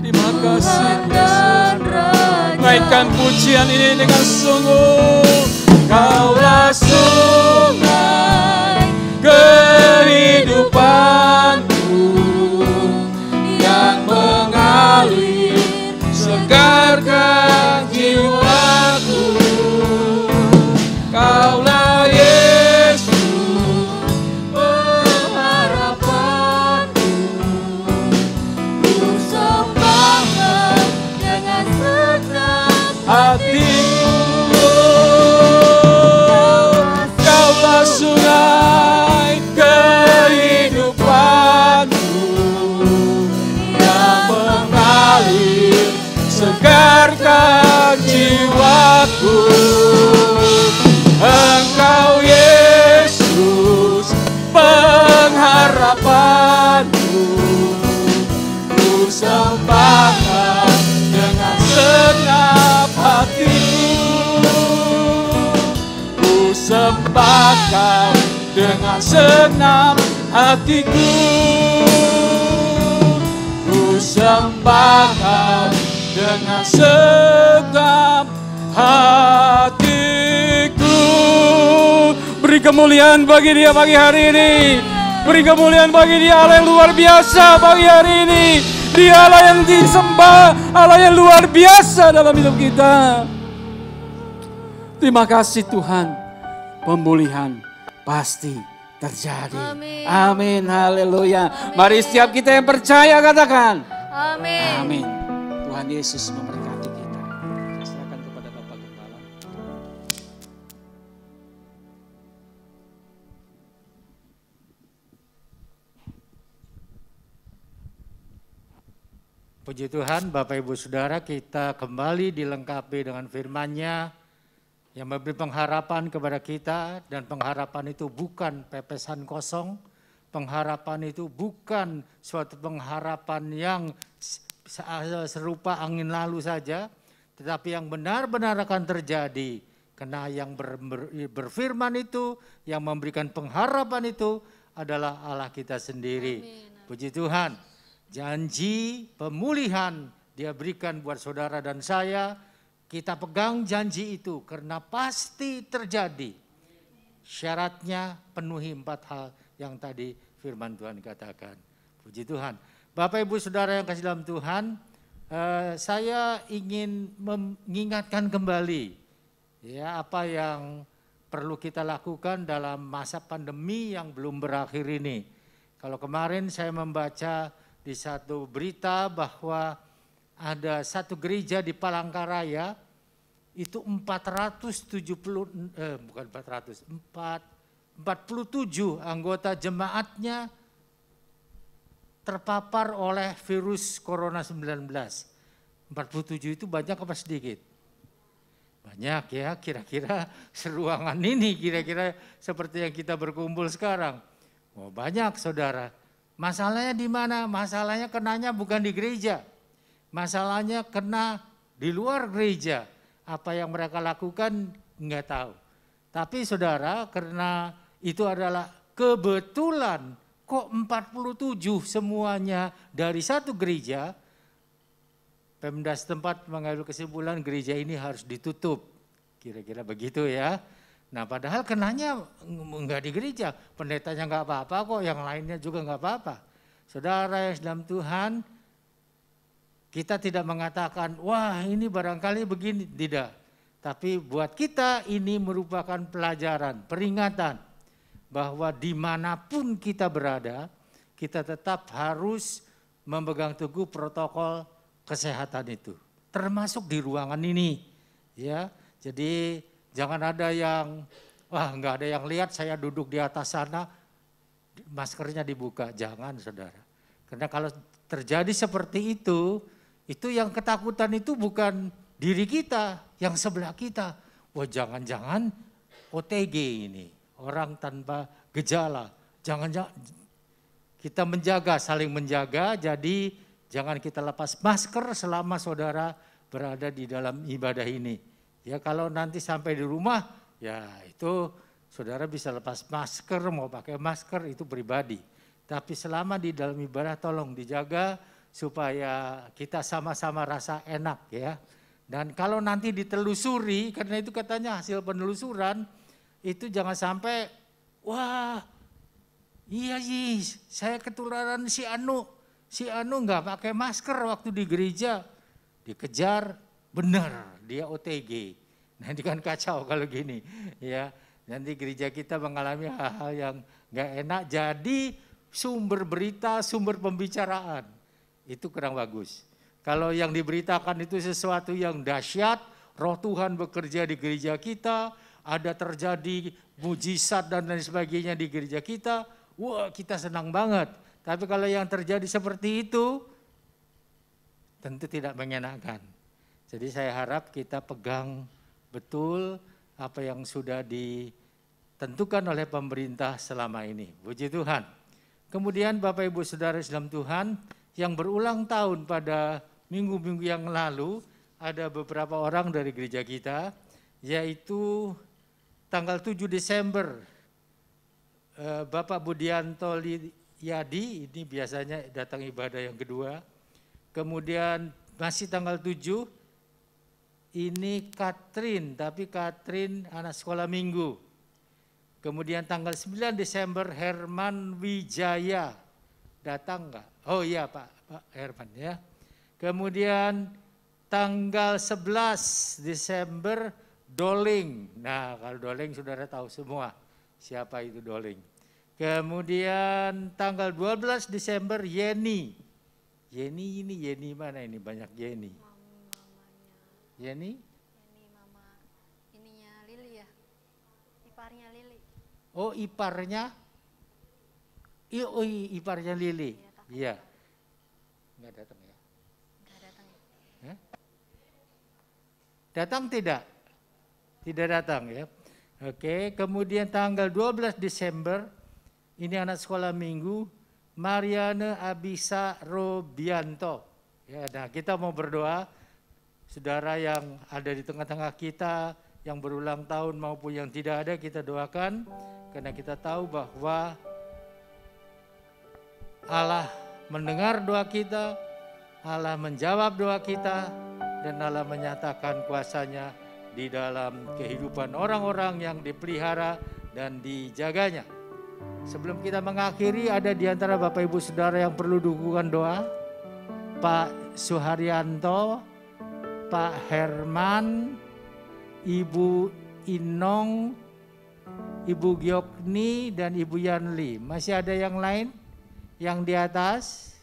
Terima kasih Yesus. Naikkan pujian ini dengan sungguh. Kaulah sungai kehidupanku yang mengalir segarkan jiwaku. Kaulah Yesus pengharapanku, ku sembah dengan segenap hatiku. Kaulah sungai kehidupanku yang mengalir segarkan jiwaku. Engkau Yesus pengharapanku, ku sembah dengan segenap sembah Kau dengan senang hatiku. Ku sembah Kau dengan segenap hatiku. Beri kemuliaan bagi Dia pagi hari ini. Beri kemuliaan bagi Dia, Allah yang luar biasa pagi hari ini. Dia Allah yang disembah, Allah yang luar biasa dalam hidup kita. Terima kasih Tuhan. Pemulihan pasti terjadi. Amin. Amin. Haleluya. Mari setiap kita yang percaya katakan. Amin. Amin. Tuhan Yesus memberkati kita. Serahkan kepada Bapak Gembala. Puji Tuhan, Bapak Ibu Saudara, kita kembali dilengkapi dengan firman-Nya yang memberi pengharapan kepada kita, dan pengharapan itu bukan pepesan kosong, pengharapan itu bukan suatu pengharapan yang serupa angin lalu saja, tetapi yang benar-benar akan terjadi. Karena yang berfirman itu, yang memberikan pengharapan itu adalah Allah kita sendiri. Amin. Puji Tuhan. Janji pemulihan Dia berikan buat saudara dan saya. Kita pegang janji itu karena pasti terjadi. Syaratnya penuhi 4 hal yang tadi firman Tuhan katakan. Puji Tuhan. Bapak Ibu Saudara yang kasih dalam Tuhan, saya ingin mengingatkan kembali ya apa yang perlu kita lakukan dalam masa pandemi yang belum berakhir ini. Kalau kemarin saya membaca di satu berita bahwa ada satu gereja di Palangkaraya itu 47 anggota jemaatnya terpapar oleh virus corona 19. 47 itu banyak apa sedikit? Banyak ya, kira-kira seruangan ini kira-kira seperti yang kita berkumpul sekarang. Oh, banyak saudara. Masalahnya di mana? Masalahnya kenanya bukan di gereja. Masalahnya kena di luar gereja. Apa yang mereka lakukan enggak tahu. Tapi saudara, karena itu adalah kebetulan kok 47 semuanya dari satu gereja, Pemda setempat mengambil kesimpulan gereja ini harus ditutup. Kira-kira begitu ya. Nah padahal kenanya enggak di gereja, pendetanya enggak apa-apa kok, yang lainnya juga enggak apa-apa. Saudara yang dalam Tuhan, kita tidak mengatakan, wah ini barangkali begini, tidak. Tapi buat kita ini merupakan pelajaran, peringatan, bahwa dimanapun kita berada, kita tetap harus memegang teguh protokol kesehatan itu. Termasuk di ruangan ini. Ya, jadi jangan ada yang, wah nggak ada yang lihat saya duduk di atas sana, maskernya dibuka. Jangan saudara. Karena kalau terjadi seperti itu yang ketakutan itu bukan diri kita, yang sebelah kita. Wah jangan-jangan OTG ini, orang tanpa gejala. Jangan-jangan kita menjaga, saling menjaga, jadi jangan kita lepas masker selama saudara berada di dalam ibadah ini. Ya kalau nanti sampai di rumah, ya itu saudara bisa lepas masker, mau pakai masker itu pribadi. Tapi selama di dalam ibadah tolong dijaga supaya kita sama-sama rasa enak ya. Dan kalau nanti ditelusuri, karena itu katanya hasil penelusuran, itu jangan sampai, wah iya sih saya ketularan si Anu nggak pakai masker waktu di gereja, dikejar, benar dia OTG. Nanti kan kacau kalau gini ya. Nanti gereja kita mengalami hal-hal yang nggak enak, jadi sumber berita, sumber pembicaraan itu kurang bagus. Kalau yang diberitakan itu sesuatu yang dahsyat, Roh Tuhan bekerja di gereja kita, ada terjadi mujizat dan lain sebagainya di gereja kita, wah kita senang banget. Tapi kalau yang terjadi seperti itu, tentu tidak menyenangkan. Jadi saya harap kita pegang betul apa yang sudah ditentukan oleh pemerintah selama ini. Puji Tuhan. Kemudian Bapak Ibu Saudara dalam Tuhan, yang berulang tahun pada minggu-minggu yang lalu, ada beberapa orang dari gereja kita, yaitu tanggal 7 Desember Bapak Budianto Yadi, ini biasanya datang ibadah yang kedua. Kemudian masih tanggal 7, ini Katrin, tapi Katrin anak sekolah minggu. Kemudian tanggal 9 Desember Herman Wijaya, datang enggak? Oh iya Pak Herman ya. Kemudian tanggal 11 Desember Doling. Nah kalau Doling saudara tahu semua siapa itu Doling. Kemudian tanggal 12 Desember Yeni. Yeni mana ini, banyak Yeni. Yeni? Ini mama ininya Lili ya. Iparnya Lili. Oh iparnya? Iparnya Lili. Iya. Enggak datang ya? Enggak datang. Datang tidak? Tidak datang ya. Oke, kemudian tanggal 12 Desember, ini anak sekolah minggu, Mariana Abisa Robianto. Ya, nah kita mau berdoa, saudara yang ada di tengah-tengah kita, yang berulang tahun maupun yang tidak ada, kita doakan, karena kita tahu bahwa Allah mendengar doa kita, Allah menjawab doa kita, dan Allah menyatakan kuasanya di dalam kehidupan orang-orang yang dipelihara dan dijaganya. Sebelum kita mengakhiri, ada di antara Bapak Ibu Saudara yang perlu dukungan doa. Pak Suharyanto, Pak Herman, Ibu Inong, Ibu Gyokni, dan Ibu Yanli. Masih ada yang lain yang di atas?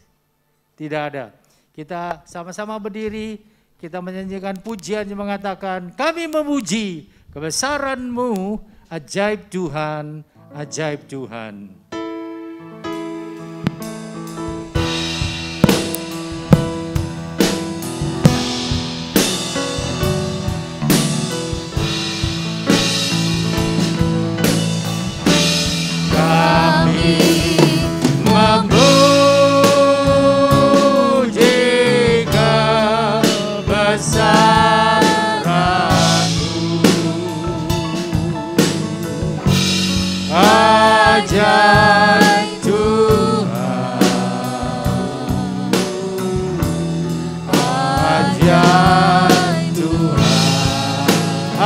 Tidak ada. Kita sama-sama berdiri. Kita menyanyikan pujian yang mengatakan, kami memuji kebesaran-Mu, ajaib Tuhan, ajaib Tuhan.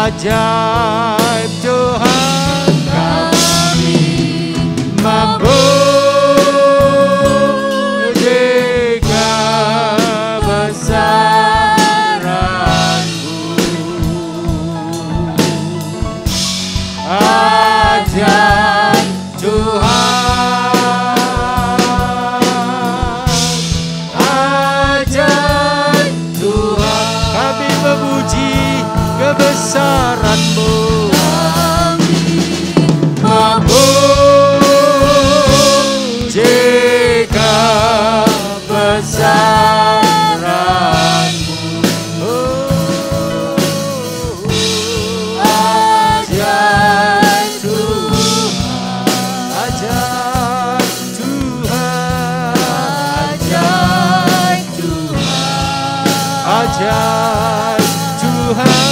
Ajaib Tuhan, kami memuji kebesaran-Mu. Ajaib Tuhan, ajaib Tuhan, kami memuji kebesaran-Mu, memuji kebesaran-Mu. Ajaib Tuhan, ajaib Tuhan, ajaib Tuhan, ajaib Tuhan.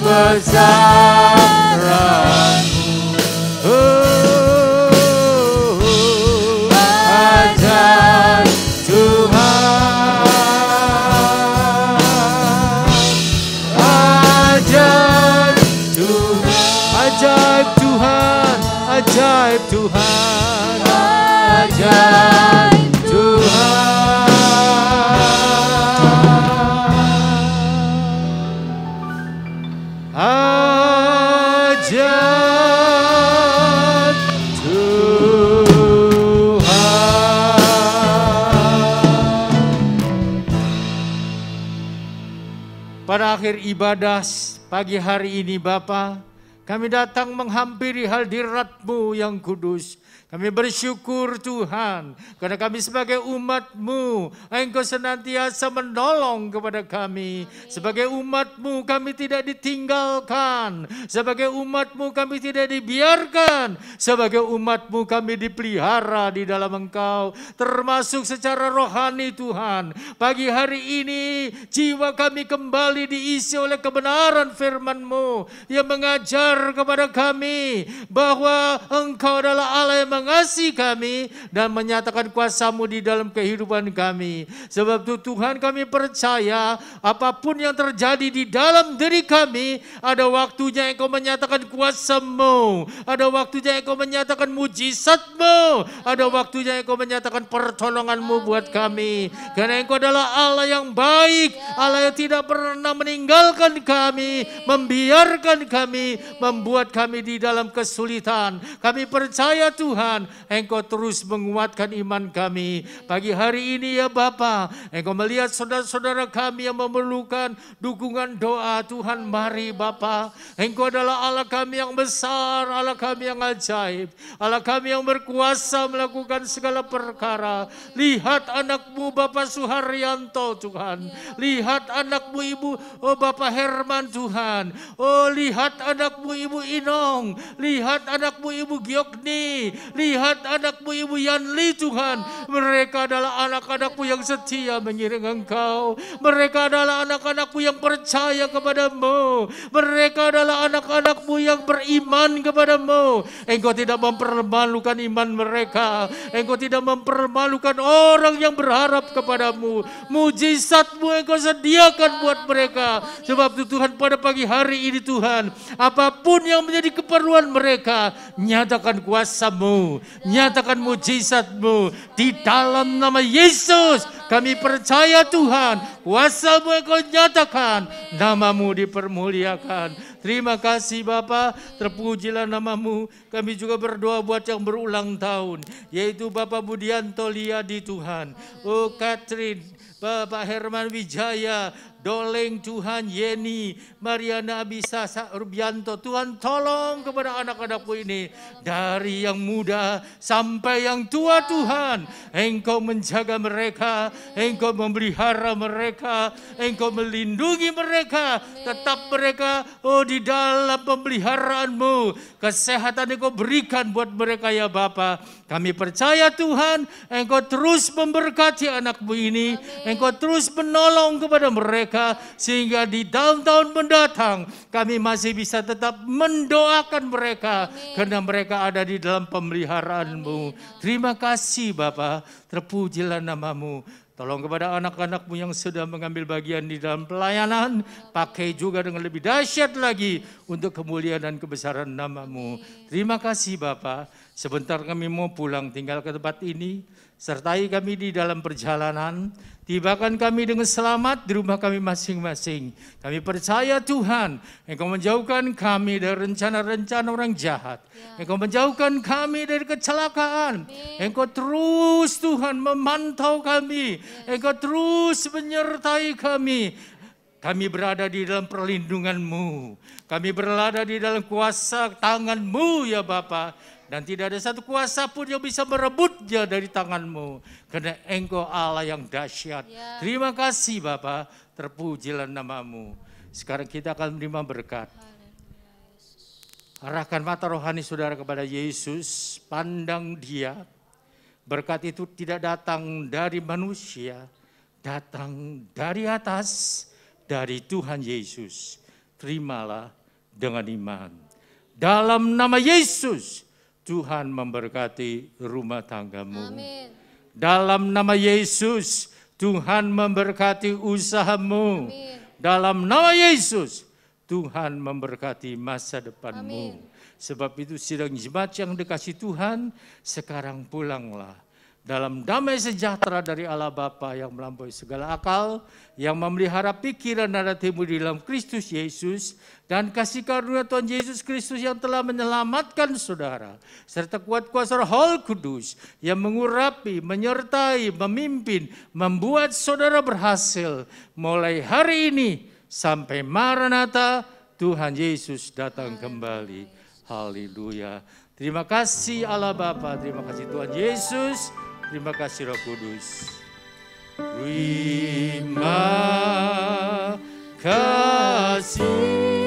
Kebesaran-Mu, ajaib Tuhan, ajaib Tuhan, ajaib Tuhan. Pada akhir ibadah pagi hari ini Bapa, Kami datang menghampiri hadirat-Mu yang kudus. Kami bersyukur Tuhan, karena kami sebagai umat-Mu, Engkau senantiasa menolong kepada kami. Sebagai umat-Mu kami tidak ditinggalkan. Sebagai umat-Mu kami tidak dibiarkan. Sebagai umat-Mu kami dipelihara di dalam Engkau, termasuk secara rohani Tuhan. Pagi hari ini jiwa kami kembali diisi oleh kebenaran firman-Mu yang mengajar kepada kami bahwa Engkau adalah Allah yang mengasihi kami dan menyatakan kuasa-Mu di dalam kehidupan kami. Sebab itu Tuhan, kami percaya apapun yang terjadi di dalam diri kami, ada waktunya Engkau menyatakan kuasa-Mu, ada waktunya Engkau menyatakan mujizat-Mu, ada waktunya Engkau menyatakan pertolongan-Mu buat kami. Karena Engkau adalah Allah yang baik, Allah yang tidak pernah meninggalkan kami, membiarkan kami, membuat kami di dalam kesulitan. Kami percaya Tuhan, Engkau terus menguatkan iman kami. Pagi hari ini ya Bapa, Engkau melihat saudara-saudara kami yang memerlukan dukungan doa. Tuhan, mari Bapa, Engkau adalah Allah kami yang besar, Allah kami yang ajaib, Allah kami yang berkuasa melakukan segala perkara. Lihat anak-Mu Bapak Suharyanto Tuhan, lihat anak-Mu Ibu Bapak Herman Tuhan, lihat anak-Mu Ibu Inong, lihat anak-Mu Ibu Giokni, lihat anak-Mu Ibu Yanli Tuhan. Mereka adalah anak-anak-Mu yang setia mengiring Engkau. Mereka adalah anak-anak-Mu yang percaya kepada-Mu. Mereka adalah anak-anak-Mu yang beriman kepada-Mu. Engkau tidak mempermalukan iman mereka. Engkau tidak mempermalukan orang yang berharap kepada-Mu. Mujizat-Mu Engkau sediakan buat mereka. Sebab itu Tuhan, pada pagi hari ini Tuhan, apapun yang menjadi keperluan mereka, nyatakan kuasa-Mu, nyatakan mujizat-Mu di dalam nama Yesus. Kami percaya Tuhan, kuasa-Mu Engkau nyatakan, nama-Mu dipermuliakan. Terima kasih Bapa, terpujilah nama-Mu. Kami juga berdoa buat yang berulang tahun, yaitu Bapak Budianto Liadi Tuhan, Catherine, Bapak Herman Wijaya, Doleng Tuhan, Yeni, Mariana Abisa Rubianto. Tuhan, tolong kepada anak-anak-Mu ini, dari yang muda sampai yang tua Tuhan. Engkau menjaga mereka, Engkau memelihara mereka, Engkau melindungi mereka. Tetap mereka di dalam pemeliharaan-Mu. Kesehatan Engkau berikan buat mereka ya Bapa. Kami percaya Tuhan, Engkau terus memberkati anak-Mu ini. Engkau terus menolong kepada mereka, sehingga di tahun-tahun mendatang kami masih bisa tetap mendoakan mereka. Amin. Karena mereka ada di dalam pemeliharaan-Mu. Terima kasih Bapa, terpujilah nama-Mu. Tolong kepada anak-anak-Mu yang sudah mengambil bagian di dalam pelayanan, pakai juga dengan lebih dahsyat lagi untuk kemuliaan dan kebesaran nama-Mu. Terima kasih Bapa. Sebentar kami mau pulang tinggal ke tempat ini, sertai kami di dalam perjalanan. Tibakan kami dengan selamat di rumah kami masing-masing. Kami percaya Tuhan, Engkau menjauhkan kami dari rencana-rencana orang jahat. Engkau menjauhkan kami dari kecelakaan. Engkau terus Tuhan memantau kami. Engkau terus menyertai kami. Kami berada di dalam perlindungan-Mu. Kami berada di dalam kuasa tangan-Mu ya Bapa. Dan tidak ada satu kuasa pun yang bisa merebutnya dari tangan-Mu. Karena Engkau Allah yang dahsyat. Ya. Terima kasih Bapa, terpujilah nama-Mu. Sekarang kita akan menerima berkat. Arahkan mata rohani saudara kepada Yesus, pandang Dia. Berkat itu tidak datang dari manusia, datang dari atas, dari Tuhan Yesus. Terimalah dengan iman. Dalam nama Yesus, Tuhan memberkati rumah tanggamu. Amin. Dalam nama Yesus, Tuhan memberkati usahamu. Amin. Dalam nama Yesus, Tuhan memberkati masa depanmu. Amin. Sebab itu sidang jemaat yang dikasihi Tuhan, sekarang pulanglah dalam damai sejahtera dari Allah Bapa yang melampaui segala akal, yang memelihara pikiran dan hatimu di dalam Kristus Yesus, dan kasih karunia Tuhan Yesus Kristus yang telah menyelamatkan saudara, serta kuat kuasa Roh Kudus yang mengurapi, menyertai, memimpin, membuat saudara berhasil mulai hari ini sampai Maranatha, Tuhan Yesus datang kembali. Haleluya. Terima kasih Allah Bapa, terima kasih Tuhan Yesus, terima kasih Roh Kudus. Terima kasih.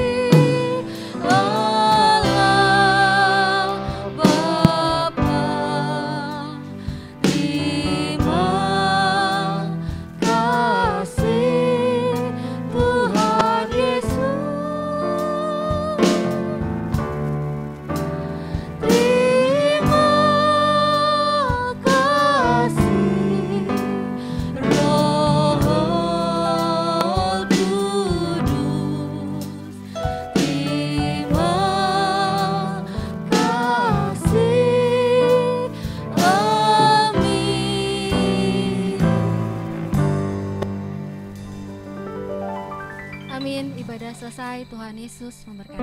Amin, ibadah selesai, Tuhan Yesus memberkati.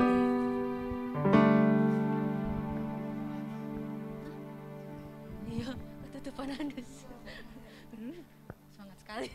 Iya, tutupan Andus. Semangat sekali.